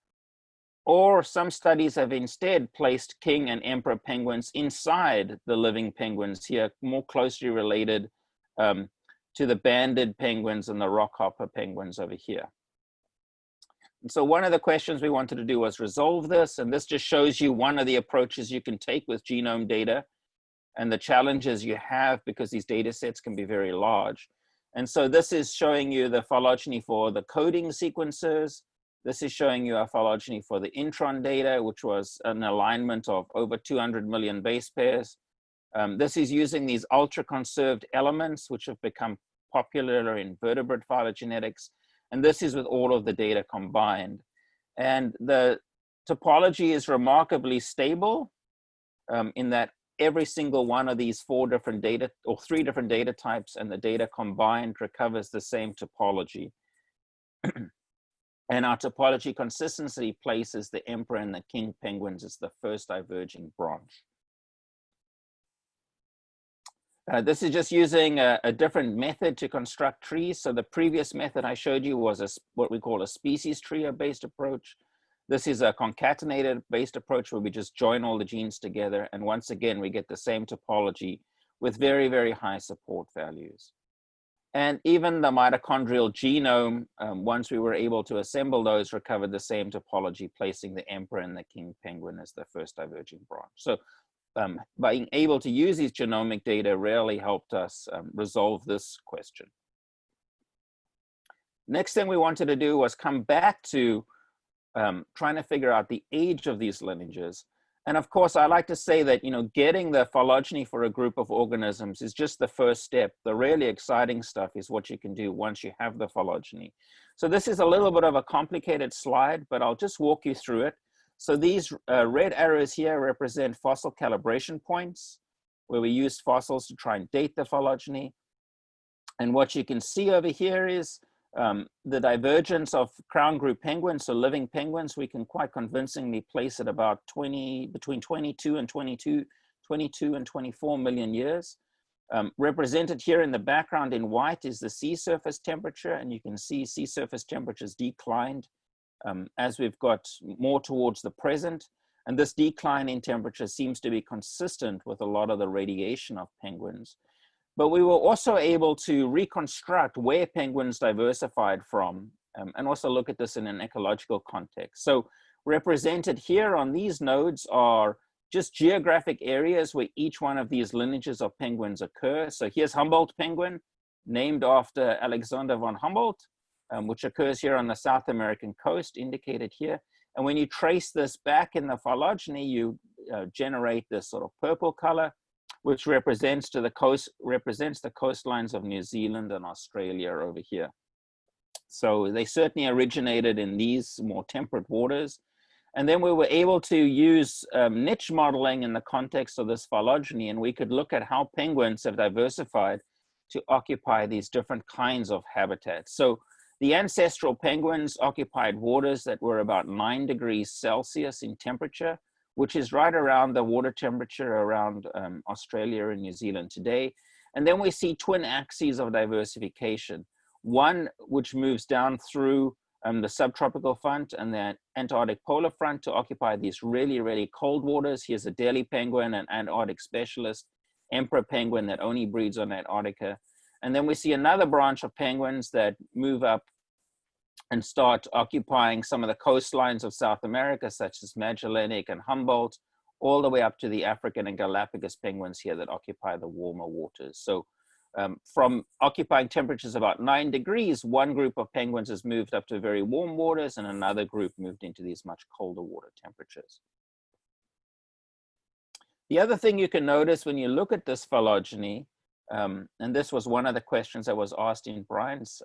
[SPEAKER 6] Or some studies have instead placed king and emperor penguins inside the living penguins here, more closely related to the banded penguins and the rockhopper penguins over here. And so one of the questions we wanted to do was resolve this, and this just shows you one of the approaches you can take with genome data and the challenges you have because these data sets can be very large. And so this is showing you the phylogeny for the coding sequences. This is showing you a phylogeny for the intron data, which was an alignment of over 200 million base pairs. This is using these ultra-conserved elements, which have become popular in vertebrate phylogenetics. And this is with all of the data combined. And the topology is remarkably stable in that every single one of these 4 different data or 3 different data types and the data combined recovers the same topology. And our topology consistency places the emperor and the king penguins as the first diverging branch. This is just using a different method to construct trees. So the previous method I showed you was what we call a species tree-based approach. This is a concatenated based approach where we just join all the genes together. And once again, we get the same topology with very, very high support values. And even the mitochondrial genome, once we were able to assemble those, recovered the same topology, placing the emperor and the king penguin as the first diverging branch. So being able to use these genomic data really helped us resolve this question. Next thing we wanted to do was come back to trying to figure out the age of these lineages. And of course, I like to say that, you know, getting the phylogeny for a group of organisms is just the first step. The really exciting stuff is what you can do once you have the phylogeny. So this is a little bit of a complicated slide, but I'll just walk you through it. So these red arrows here represent fossil calibration points, where we use fossils to try and date the phylogeny. And what you can see over here is the divergence of crown group penguins, so living penguins. We can quite convincingly place it about between 22 and 24 million years. Represented here in the background in white is the sea surface temperature, and you can see sea surface temperatures declined as we've got more towards the present. And this decline in temperature seems to be consistent with a lot of the radiation of penguins. But we were also able to reconstruct where penguins diversified from and also look at this in an ecological context. So represented here on these nodes are just geographic areas where each one of these lineages of penguins occur. So here's Humboldt penguin, named after Alexander von Humboldt, which occurs here on the South American coast, indicated here. And when you trace this back in the phylogeny, you generate this sort of purple color, which represents the coastlines of New Zealand and Australia over here. So they certainly originated in these more temperate waters. And then we were able to use niche modeling in the context of this phylogeny, and we could look at how penguins have diversified to occupy these different kinds of habitats. So the ancestral penguins occupied waters that were about 9 degrees Celsius in temperature, which is right around the water temperature around Australia and New Zealand today. And then we see twin axes of diversification. One which moves down through the subtropical front and the Antarctic polar front to occupy these really, really cold waters. Here's a Delhi penguin, an Antarctic specialist, emperor penguin that only breeds on Antarctica. And then we see another branch of penguins that move up and start occupying some of the coastlines of South America, such as Magellanic and Humboldt, all the way up to the African and Galapagos penguins here that occupy the warmer waters. So from occupying temperatures about 9 degrees, one group of penguins has moved up to very warm waters and another group moved into these much colder water temperatures. The other thing you can notice when you look at this phylogeny, and this was one of the questions that was asked in Brian's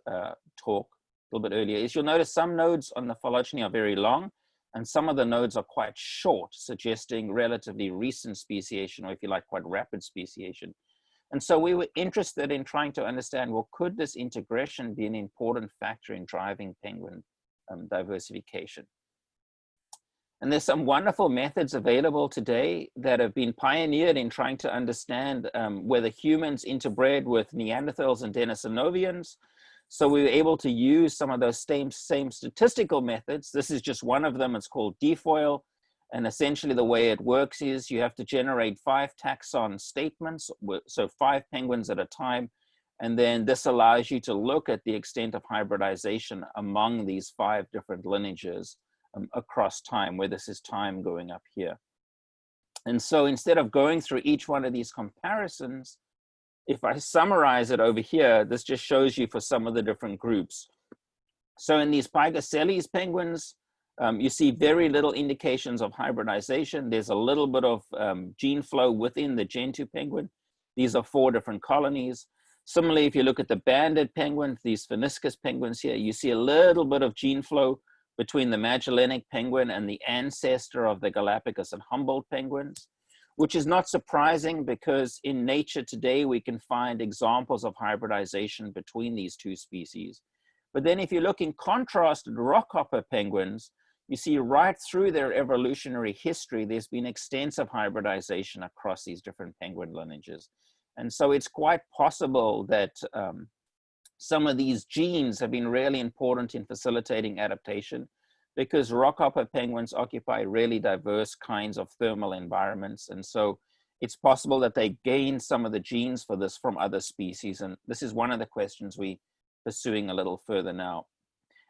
[SPEAKER 6] talk a little bit earlier, is you'll notice some nodes on the phylogeny are very long and some of the nodes are quite short, suggesting relatively recent speciation, or if you like, quite rapid speciation. And so we were interested in trying to understand, well, could this integration be an important factor in driving penguin diversification? And there's some wonderful methods available today that have been pioneered in trying to understand whether humans interbred with Neanderthals and Denisovans. So we were able to use some of those same statistical methods. This is just one of them. It's called DFOIL. And essentially the way it works is you have to generate 5 taxon statements, so 5 penguins at a time. And then this allows you to look at the extent of hybridization among these 5 different lineages across time, where this is time going up here. And so instead of going through each one of these comparisons, if I summarize it over here, this just shows you for some of the different groups. So in these Pygosceles penguins, you see very little indications of hybridization. There's a little bit of gene flow within the Gentoo penguin. These are 4 different colonies. Similarly, if you look at the banded penguins, these Phoniscus penguins here, you see a little bit of gene flow between the Magellanic penguin and the ancestor of the Galapagos and Humboldt penguins, which is not surprising because in nature today, we can find examples of hybridization between these two species. But then if you look in contrast at rockhopper penguins, you see right through their evolutionary history, there's been extensive hybridization across these different penguin lineages. And so it's quite possible that some of these genes have been really important in facilitating adaptation because rockhopper penguins occupy really diverse kinds of thermal environments. And so it's possible that they gain some of the genes for this from other species. And this is one of the questions we're pursuing a little further now.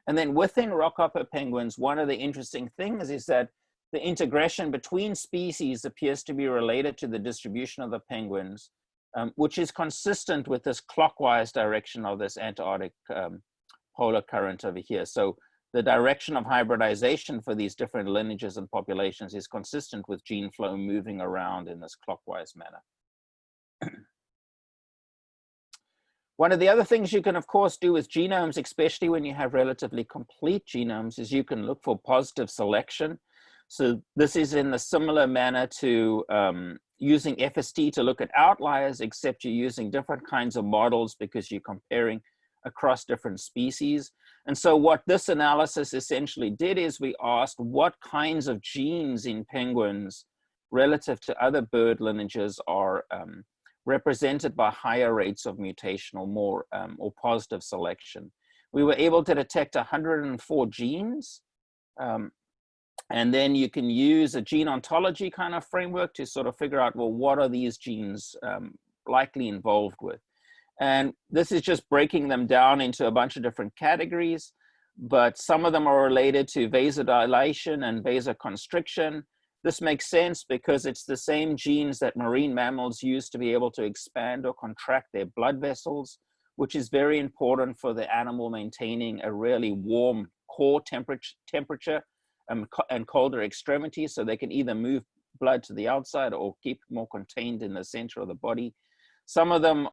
[SPEAKER 6] And then within rockhopper penguins, one of the interesting things is that the integration between species appears to be related to the distribution of the penguins, which is consistent with this clockwise direction of this Antarctic polar current over here. So the direction of hybridization for these different lineages and populations is consistent with gene flow moving around in this clockwise manner. One of the other things you can, of course, do with genomes, especially when you have relatively complete genomes, is you can look for positive selection. So this is in a similar manner to using FST to look at outliers, except you're using different kinds of models because you're comparing across different species. And so what this analysis essentially did is we asked what kinds of genes in penguins relative to other bird lineages are represented by higher rates of mutational more or positive selection. We were able to detect 104 genes. And then you can use a gene ontology kind of framework to sort of figure out, well, what are these genes likely involved with? And this is just breaking them down into a bunch of different categories, but some of them are related to vasodilation and vasoconstriction. This makes sense because it's the same genes that marine mammals use to be able to expand or contract their blood vessels, which is very important for the animal maintaining a really warm core temperature and colder extremities, so they can either move blood to the outside or keep more contained in the center of the body. Some of them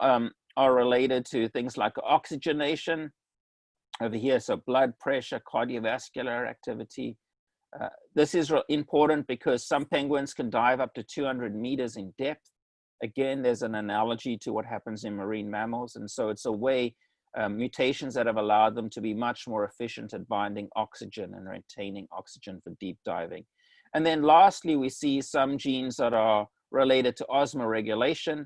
[SPEAKER 6] are related to things like oxygenation over here, so blood pressure, cardiovascular activity. This is important because some penguins can dive up to 200 meters in depth. Again, there's an analogy to what happens in marine mammals. And so it's a way, mutations that have allowed them to be much more efficient at binding oxygen and retaining oxygen for deep diving. And then lastly, we see some genes that are related to osmoregulation.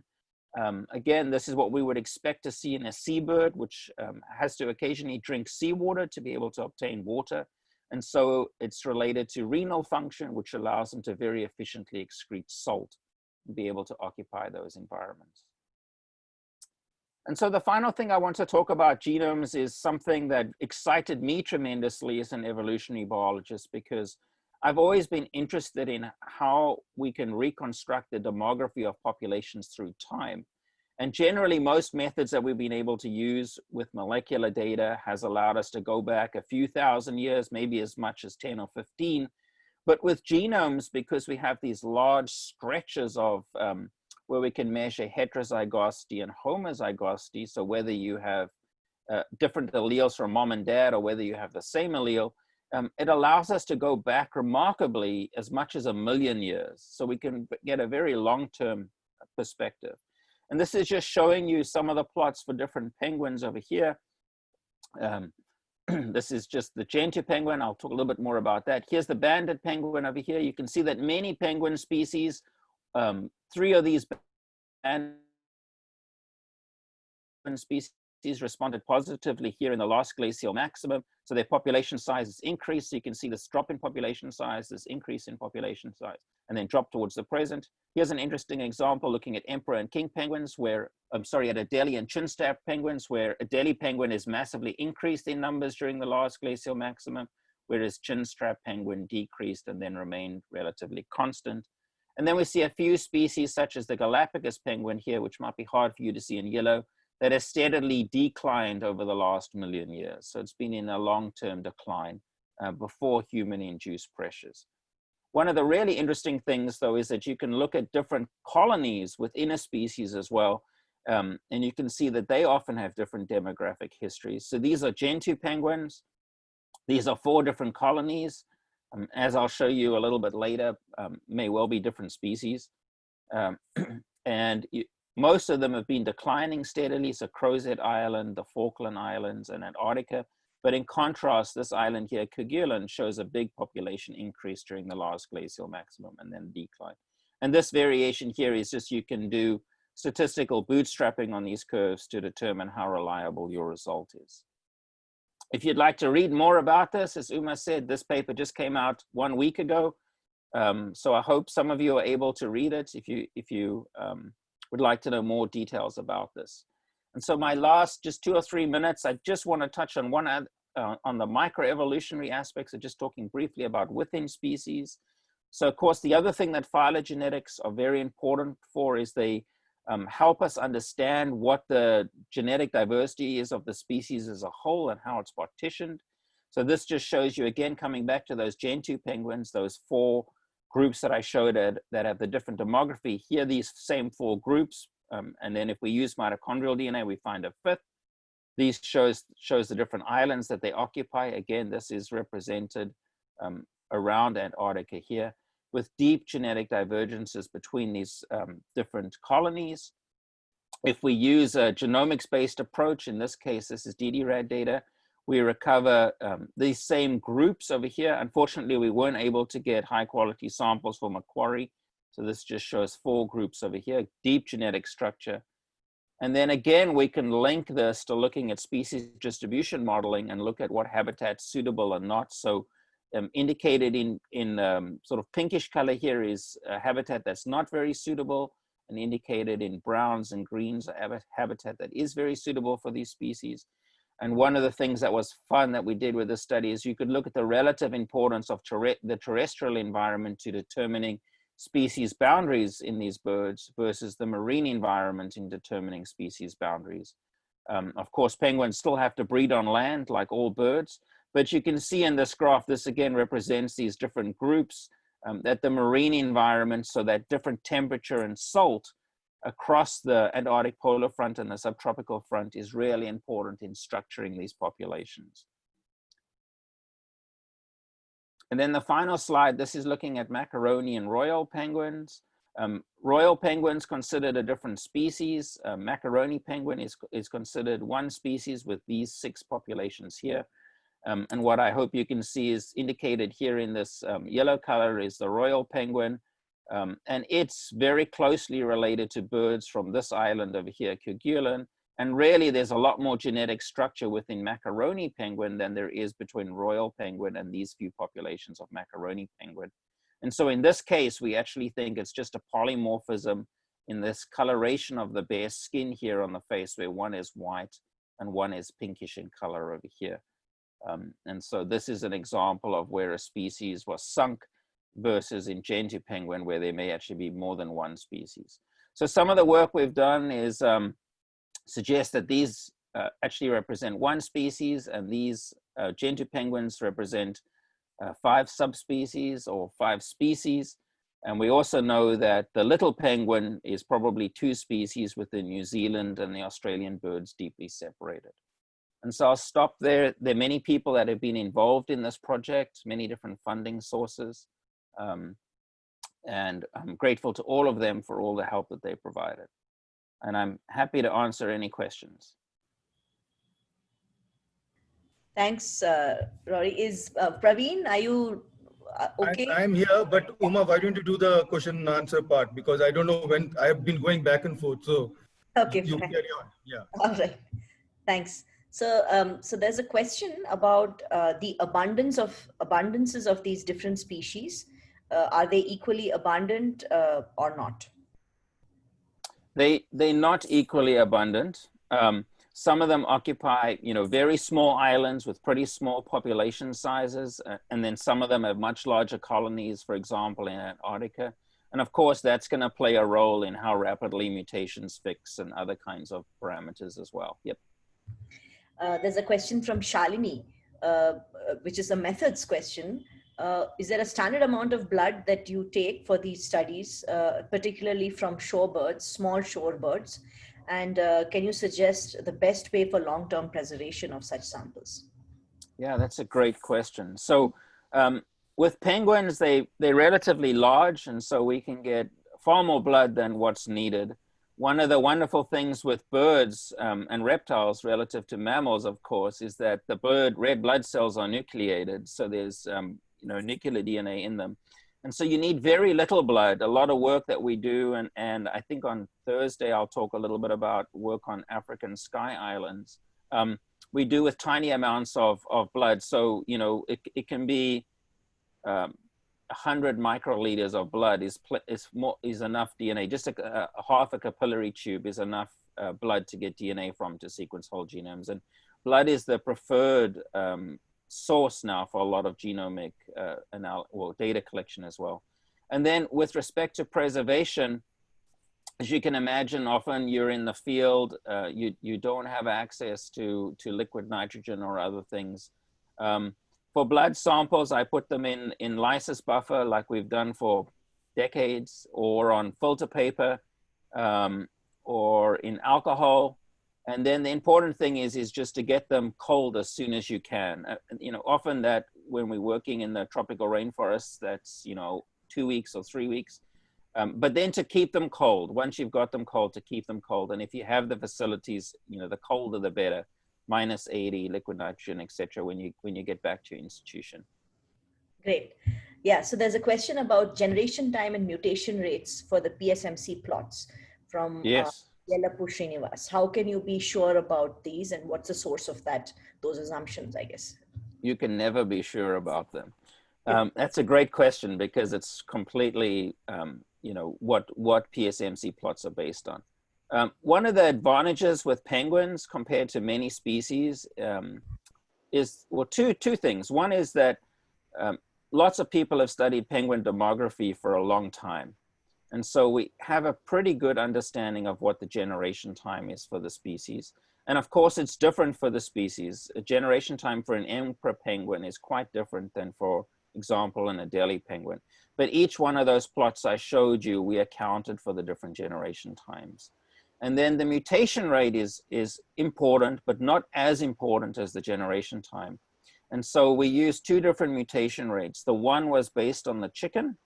[SPEAKER 6] Again, this is what we would expect to see in a seabird, which has to occasionally drink seawater to be able to obtain water. And so it's related to renal function, which allows them to very efficiently excrete salt and be able to occupy those environments. And so the final thing I want to talk about genomes is something that excited me tremendously as an evolutionary biologist, because I've always been interested in how we can reconstruct the demography of populations through time. And generally, most methods that we've been able to use with molecular data has allowed us to go back a few thousand years, maybe as much as 10 or 15. But with genomes, because we have these large stretches of where we can measure heterozygosity and homozygosity, so whether you have different alleles from mom and dad or whether you have the same allele, it allows us to go back remarkably as much as 1 million years. So we can get a very long-term perspective. And this is just showing you some of the plots for different penguins over here. This is just the gentoo penguin. I'll talk a little bit more about that. Here's the banded penguin over here. You can see that many penguin species, 3 of these banded species responded positively here in the last glacial maximum. So their population size is increased. So you can see this drop in population size, this increase in population size, and then drop towards the present. Here's an interesting example looking at emperor and king penguins where, at Adelie and chinstrap penguins, where Adelie penguin is massively increased in numbers during the last glacial maximum, whereas chinstrap penguin decreased and then remained relatively constant. And then we see a few species such as the Galapagos penguin here, which might be hard for you to see in yellow, that has steadily declined over the last 1 million years. So it's been in a long-term decline before human-induced pressures. One of the really interesting things, though, is that you can look at different colonies within a species as well, and you can see that they often have different demographic histories. So these are gentoo penguins. These are 4 different colonies. As I'll show you a little bit later, may well be different species. And most of them have been declining steadily. So Crozet Island, the Falkland Islands, and Antarctica. But in contrast, this island here, Kerguelen, shows a big population increase during the last glacial maximum and then decline. And this variation here is just, you can do statistical bootstrapping on these curves to determine how reliable your result is. If you'd like to read more about this, as Uma said, this paper just came out 1 week ago. So I hope some of you are able to read it if you would like to know more details about this. And so my last just 2 or 3 minutes, I just want to touch on on the microevolutionary aspects of just talking briefly about within species. So of course, the other thing that phylogenetics are very important for is they help us understand what the genetic diversity is of the species as a whole and how it's partitioned. So this just shows you, again, coming back to those Gentoo penguins, those 4 groups that I showed that have the different demography. Here, these same 4 groups, and then if we use mitochondrial DNA, we find a 5th. These shows the different islands that they occupy. Again, this is represented around Antarctica here, with deep genetic divergences between these different colonies. If we use a genomics-based approach, in this case, this is ddRAD data, we recover these same groups over here. Unfortunately, we weren't able to get high-quality samples from Macquarie. So this just shows 4 groups over here, deep genetic structure. And then again, we can link this to looking at species distribution modeling and look at what habitat's suitable and not. So indicated in sort of pinkish color here is a habitat that's not very suitable, and indicated in browns and greens, a habitat that is very suitable for these species. And one of the things that was fun that we did with this study is you could look at the relative importance of the terrestrial environment to determining species boundaries in these birds versus the marine environment in determining species boundaries. Of course, penguins still have to breed on land like all birds, but you can see in this graph, this again represents these different groups, that the marine environment, so that different temperature and salt across the Antarctic polar front and the subtropical front is really important in structuring these populations. And then the final slide, this is looking at macaroni and royal penguins. Royal penguins considered a different species. Macaroni penguin is considered one species with these 6 populations here. And what I hope you can see is indicated here in this yellow color is the royal penguin. And it's very closely related to birds from this island over here, Kerguelen. And really, there's a lot more genetic structure within macaroni penguin than there is between royal penguin and these few populations of macaroni penguin. And so in this case, we actually think it's just a polymorphism in this coloration of the bare skin here on the face, where one is white and one is pinkish in color over here. And so this is an example of where a species was sunk versus in Gentoo penguin, where there may actually be more than one species. So some of the work we've done is suggest that these actually represent one species, and these Gentoo penguins represent 5 subspecies or 5 species. And we also know that the little penguin is probably 2 species within New Zealand and the Australian birds deeply separated. And so I'll stop there. There are many people that have been involved in this project, many different funding sources. And I'm grateful to all of them for all the help that they provided. And I'm happy to answer any questions.
[SPEAKER 4] Thanks, Rauri. Is Praveen, are you okay?
[SPEAKER 3] I'm here, but Uma, why don't you do the question and answer part? Because I don't know when, I have been going back and forth. So
[SPEAKER 4] Okay,
[SPEAKER 3] you
[SPEAKER 4] fine.
[SPEAKER 3] carry on. Yeah.
[SPEAKER 4] All right. Thanks. So, so there's a question about the abundances of these different species. Are they equally abundant or not?
[SPEAKER 6] They're not equally abundant. Some of them occupy, very small islands with pretty small population sizes. And then some of them have much larger colonies, for example, in Antarctica. And of course, that's going to play a role in how rapidly mutations fix and other kinds of parameters as well. Yep.
[SPEAKER 4] There's a question from Shalini, which is a methods question. Is there a standard amount of blood that you take for these studies, particularly from shorebirds, small shorebirds? And can you suggest the best way for long-term preservation of such samples?
[SPEAKER 6] Yeah, that's a great question. So with penguins, they're relatively large, and so we can get far more blood than what's needed. One of the wonderful things with birds and reptiles relative to mammals, of course, is that the red blood cells are nucleated. So there's nuclear DNA in them. And so you need very little blood. A lot of work that we do, and I think on Thursday, I'll talk a little bit about work on African sky islands. We do with tiny amounts of blood. So, it can be 100 microliters of blood is enough DNA. Just a half a capillary tube is enough blood to get DNA from to sequence whole genomes. And blood is the preferred source now for a lot of genomic data collection as well. And then with respect to preservation, as you can imagine, often you're in the field, you don't have access to liquid nitrogen or other things. For blood samples, I put them in lysis buffer like we've done for decades, or on filter paper, or in alcohol. And then the important thing is just to get them cold as soon as you can. Often that when we're working in the tropical rainforests, that's 2 weeks or 3 weeks. But then to keep them cold, once you've got them cold, to keep them cold. And if you have the facilities, the colder the better, minus 80, liquid nitrogen, etc. when you get back to your institution.
[SPEAKER 4] Great. Yeah, so there's a question about generation time and mutation rates for the PSMC plots from
[SPEAKER 6] Yes.
[SPEAKER 4] Yellappu Srinivas. How can you be sure about these, and what's the source of those assumptions, I guess?
[SPEAKER 6] You can never be sure about them. That's a great question, because it's completely, what PSMC plots are based on. One of the advantages with penguins compared to many species is, well, two things. One is that lots of people have studied penguin demography for a long time. And so we have a pretty good understanding of what the generation time is for the species. And of course, it's different for the species. A generation time for an emperor penguin is quite different than, for example, an Adelie penguin. But each one of those plots I showed you, we accounted for the different generation times. And then the mutation rate is important, but not as important as the generation time. And so we used two different mutation rates. The one was based on the chicken,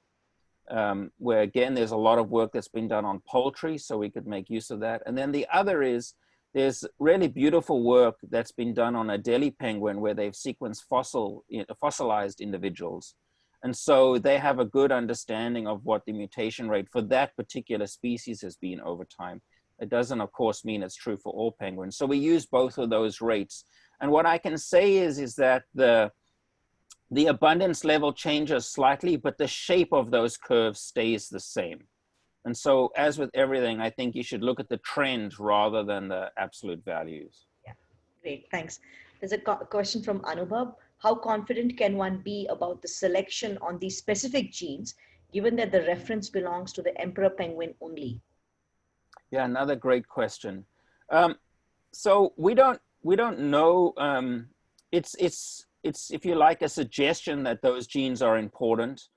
[SPEAKER 6] where again, there's a lot of work that's been done on poultry, so we could make use of that. And then the other is, there's really beautiful work that's been done on a Adelie penguin where they've sequenced fossilized individuals. And so they have a good understanding of what the mutation rate for that particular species has been over time. It doesn't, of course, mean it's true for all penguins. So we use both of those rates. And what I can say is that the abundance level changes slightly, but the shape of those curves stays the same. And so, as with everything, I think you should look at the trend rather than the absolute values.
[SPEAKER 4] Yeah, great, thanks. There's a question from Anubhav. How confident can one be about the selection on these specific genes, given that the reference belongs to the emperor penguin only?
[SPEAKER 6] Yeah, another great question. So we don't know. It's if you like, a suggestion that those genes are important.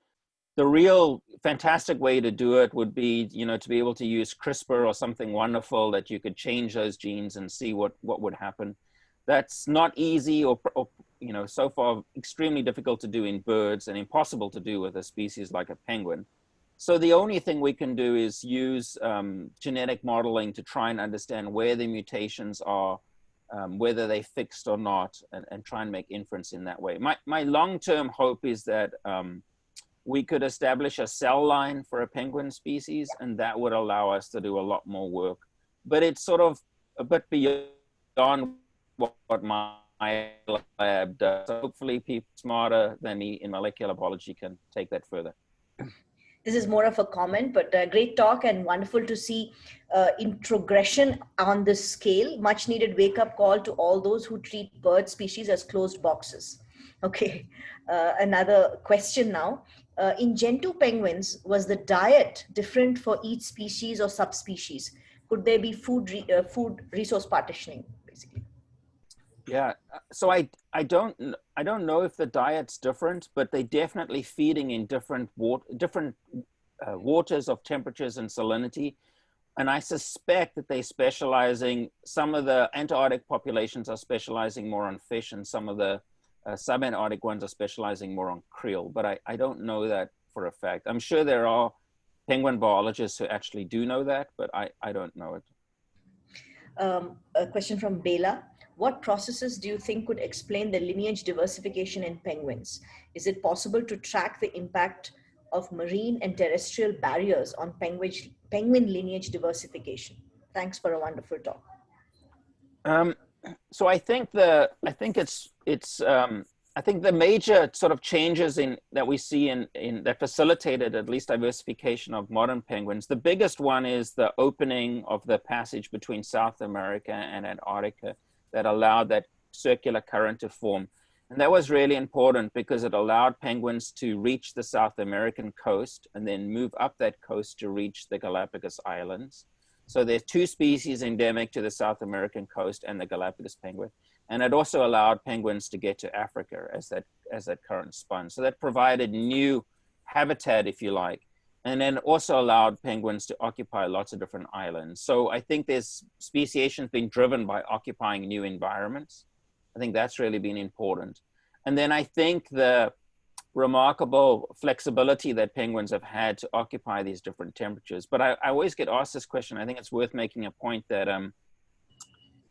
[SPEAKER 6] The real fantastic way to do it would be, to be able to use CRISPR or something wonderful that you could change those genes and see what would happen. That's not easy, or so far extremely difficult to do in birds and impossible to do with a species like a penguin. So the only thing we can do is use genetic modeling to try and understand where the mutations are, whether they fixed or not, and try and make inference in that way. My long-term hope is that we could establish a cell line for a penguin species, and that would allow us to do a lot more work. But it's sort of a bit beyond what my lab does. So hopefully people smarter than me in molecular biology can take that further.
[SPEAKER 4] This is more of a comment, but great talk, and wonderful to see introgression on this scale. Much needed wake-up call to all those who treat bird species as closed boxes. Okay, another question now. In Gentoo penguins, was the diet different for each species or subspecies? Could there be food resource partitioning, basically?
[SPEAKER 6] Yeah, so I don't know if the diet's different, but they're definitely feeding in different waters of temperatures and salinity. And I suspect that they're specializing, some of the Antarctic populations are specializing more on fish, and some of the Subantarctic ones are specializing more on krill, but I don't know that for a fact. I'm sure there are penguin biologists who actually do know that, but I don't know it.
[SPEAKER 4] A question from Bela. What processes do you think could explain the lineage diversification in penguins? Is it possible to track the impact of marine and terrestrial barriers on penguin lineage diversification? Thanks for a wonderful talk.
[SPEAKER 6] So I think the major sort of changes that we see in that facilitated at least diversification of modern penguins. The biggest one is the opening of the passage between South America and Antarctica that allowed that circular current to form. And that was really important because it allowed penguins to reach the South American coast and then move up that coast to reach the Galapagos Islands. So there's 2 species endemic to the South American coast and the Galapagos penguin. And it also allowed penguins to get to Africa as that current spun. So that provided new habitat, if you like, and then also allowed penguins to occupy lots of different islands. So I think there's speciation being driven by occupying new environments. I think that's really been important. And then I think the remarkable flexibility that penguins have had to occupy these different temperatures. But I always get asked this question. I think it's worth making a point that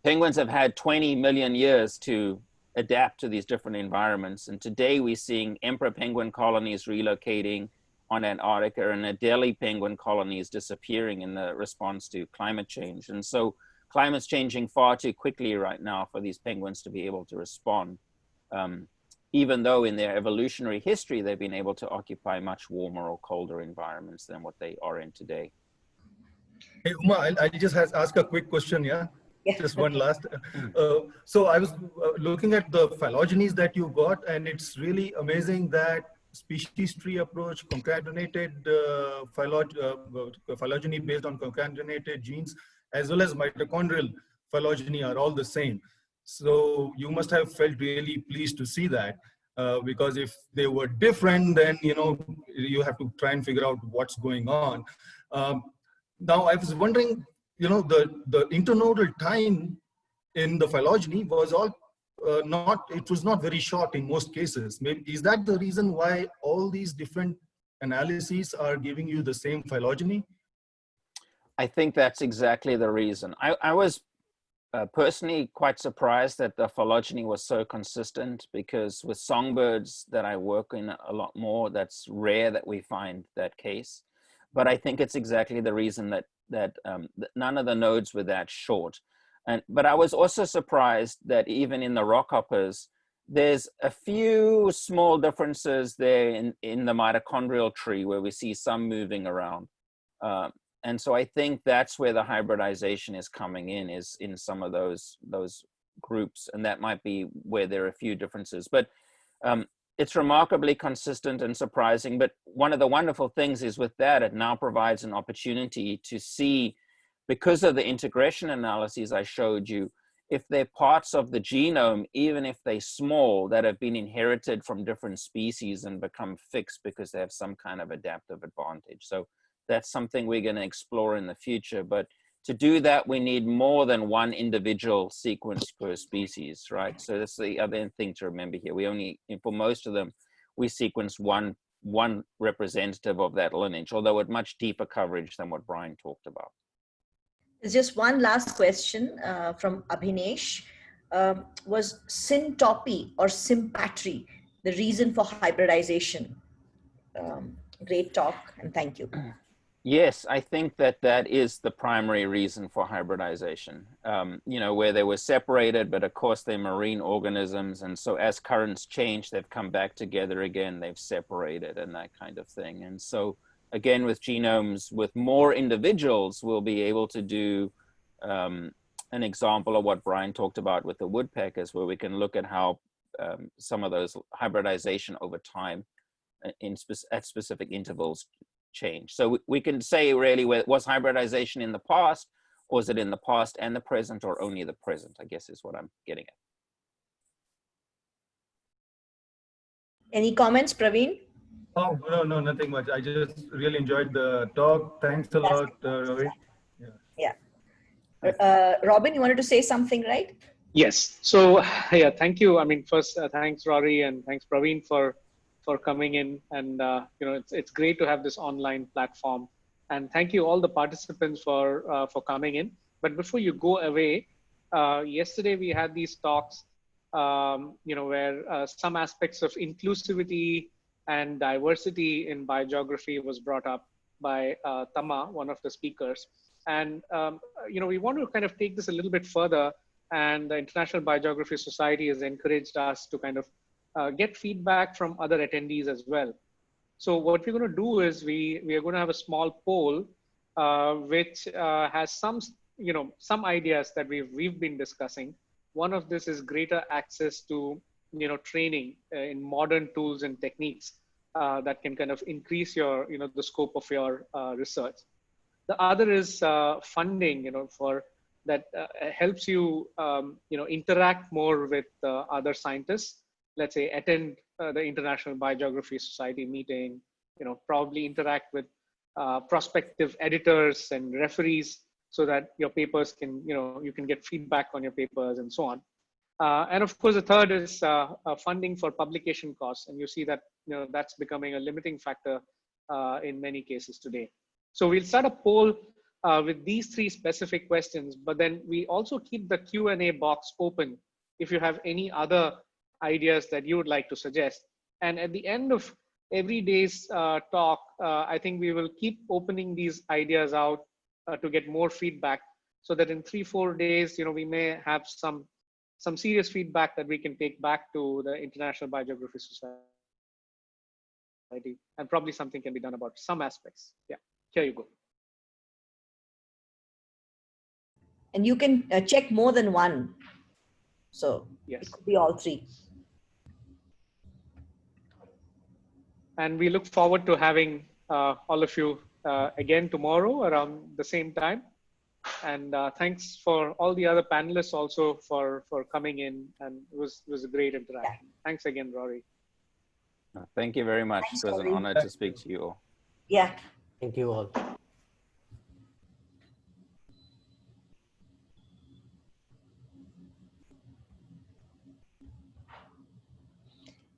[SPEAKER 6] penguins have had 20 million years to adapt to these different environments. And today we're seeing emperor penguin colonies relocating on Antarctica and Adelie penguin colonies disappearing in the response to climate change. And so climate's changing far too quickly right now for these penguins to be able to respond. Even though in their evolutionary history, they've been able to occupy much warmer or colder environments than what they are in today.
[SPEAKER 3] Hey, Uma, I'll just ask a quick question, yeah?
[SPEAKER 4] Yeah.
[SPEAKER 3] Just one last. So I was looking at the phylogenies that you got, and it's really amazing that species tree approach, concatenated phylogeny based on concatenated genes, as well as mitochondrial phylogeny are all the same. So you must have felt really pleased to see that, because if they were different, then you have to try and figure out what's going on. Now I was wondering, the internodal time in the phylogeny was all it was not very short in most cases. Maybe is that the reason why all these different analyses are giving you the same phylogeny?
[SPEAKER 6] I think that's exactly the reason. I was personally quite surprised that the phylogeny was so consistent, because with songbirds that I work in a lot more, that's rare that we find that case. But I think it's exactly the reason that none of the nodes were that short. But I was also surprised that even in the rockhoppers, there's a few small differences there in the mitochondrial tree where we see some moving around. And so I think that's where the hybridization is coming in, is in some of those groups. And that might be where there are a few differences. But it's remarkably consistent and surprising. But one of the wonderful things is with that, it now provides an opportunity to see, because of the integration analyses I showed you, if they're parts of the genome, even if they're small, that have been inherited from different species and become fixed because they have some kind of adaptive advantage. So that's something we're going to explore in the future. But to do that, we need more than one individual sequence per species, right? So that's the other thing to remember here. We only, for most of them, we sequence one representative of that lineage, although with much deeper coverage than what Brian talked about.
[SPEAKER 4] There's just one last question from Abhinesh. Was syntopy or sympatry the reason for hybridization? Great talk, and thank you.
[SPEAKER 6] Yes, I think that is the primary reason for hybridization, where they were separated, but of course they're marine organisms. And so as currents change, they've come back together again, they've separated and that kind of thing. And so again, with genomes, with more individuals, we'll be able to do an example of what Brian talked about with the woodpeckers, where we can look at how some of those hybridization over time at specific intervals change. So we can say really, was hybridization in the past, or is it in the past and the present, or only the present, I guess is what I'm getting at.
[SPEAKER 4] Any comments, Praveen?
[SPEAKER 3] Oh, no, nothing much. I just really enjoyed the talk. Thanks a lot, Ravi.
[SPEAKER 4] Yeah. Robin, you wanted to say something, right?
[SPEAKER 5] Yes. So yeah, thank you. I mean, first, thanks Rauri and thanks Praveen for coming in. And you know, it's great to have this online platform. And thank you all the participants for coming in. But before you go away, yesterday we had these talks, you know, where some aspects of inclusivity and diversity in biogeography was brought up by Tama, one of the speakers. And you know, we want to kind of take this a little bit further. And the International Biogeography Society has encouraged us to kind of get feedback from other attendees as well. So what we're going to do is we are going to have a small poll, which has some, you know, some ideas that we've been discussing. One of this is greater access to, you know, training in modern tools and techniques that can kind of increase your, you know, the scope of your research. The other is funding, you know, for that helps you, you know, interact more with other scientists. Let's say attend the International Biogeography Society meeting, you know, probably interact with prospective editors and referees so that your papers can, you know, you can get feedback on your papers and so on. And of course, the third is funding for publication costs. And you see that, you know, that's becoming a limiting factor in many cases today. So we'll start a poll with these three specific questions, but then we also keep the Q&A box open if you have any other ideas that you would like to suggest. And at the end of every day's talk, I think we will keep opening these ideas out to get more feedback, so that in 3-4 days, you know, we may have some serious feedback that we can take back to the International Biogeography Society, and probably something can be done about some aspects. Yeah, here you go.
[SPEAKER 4] And you can check more than one. So
[SPEAKER 5] yes,
[SPEAKER 4] it could be all three.
[SPEAKER 5] And we look forward to having all of you again tomorrow around the same time. And thanks for all the other panelists also for coming in, and it was a great interaction. Yeah. Thanks again, Rauri.
[SPEAKER 6] Thank you very much.
[SPEAKER 4] Thanks,
[SPEAKER 6] it was an honor to speak to you all.
[SPEAKER 4] Yeah.
[SPEAKER 1] Thank you all.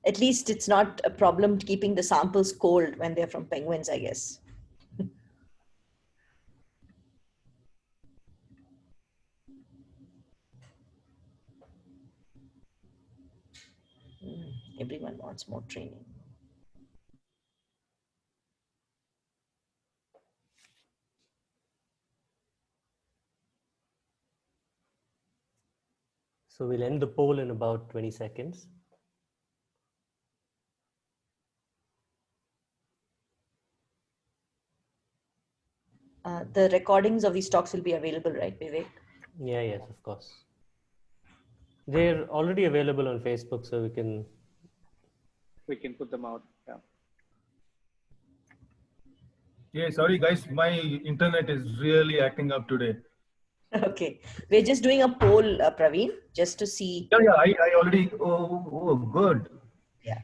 [SPEAKER 4] At least it's not a problem keeping the samples cold when they're from penguins, I guess. Everyone wants more training.
[SPEAKER 1] So we'll end the poll in about 20 seconds.
[SPEAKER 4] The recordings of these talks will be available, right, Vivek?
[SPEAKER 1] Yeah, yes, of course. They're already available on Facebook, so we can
[SPEAKER 5] put them out. Yeah.
[SPEAKER 3] Yeah, sorry guys, my internet is really acting up today.
[SPEAKER 4] Okay, we're just doing a poll, Praveen, just to see.
[SPEAKER 3] Yeah, I already. Oh, good.
[SPEAKER 4] Yeah.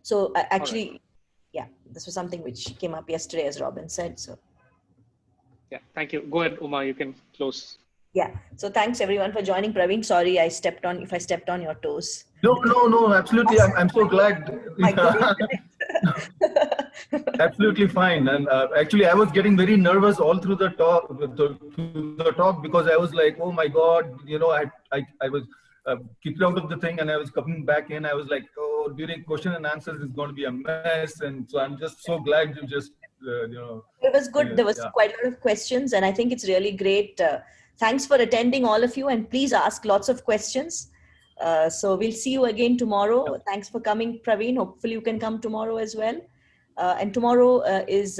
[SPEAKER 4] So actually, right. Yeah, this was something which came up yesterday, as Robin said. So.
[SPEAKER 5] Yeah, thank you. Go ahead, Uma. You can close.
[SPEAKER 4] Yeah. So thanks everyone for joining. Praveen, sorry I stepped on your toes.
[SPEAKER 3] No, absolutely. I'm so glad. Absolutely fine. And actually, I was getting very nervous all through the talk, because I was like, oh my God, you know, I was kicked out of the thing, and I was coming back in. I was like, oh, during question and answers is going to be a mess. And so I'm just so glad you just, you know.
[SPEAKER 4] It was good. There was quite a lot of questions, and I think it's really great. Thanks for attending, all of you, and please ask lots of questions. So we'll see you again tomorrow. Yep. Thanks for coming, Praveen. Hopefully you can come tomorrow as well. And tomorrow is,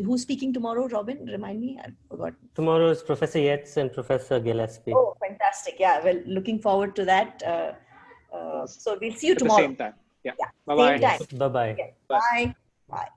[SPEAKER 4] who's speaking tomorrow, Robin? Remind me, I forgot.
[SPEAKER 1] Tomorrow is Professor Yates and Professor Gillespie.
[SPEAKER 4] Oh, fantastic. Yeah, well, looking forward to that. So we'll see you tomorrow.
[SPEAKER 5] At the same time. Yeah.
[SPEAKER 4] Yeah.
[SPEAKER 5] Bye-bye.
[SPEAKER 4] Same time.
[SPEAKER 1] Yes. Bye-bye.
[SPEAKER 4] Okay. Bye. Bye.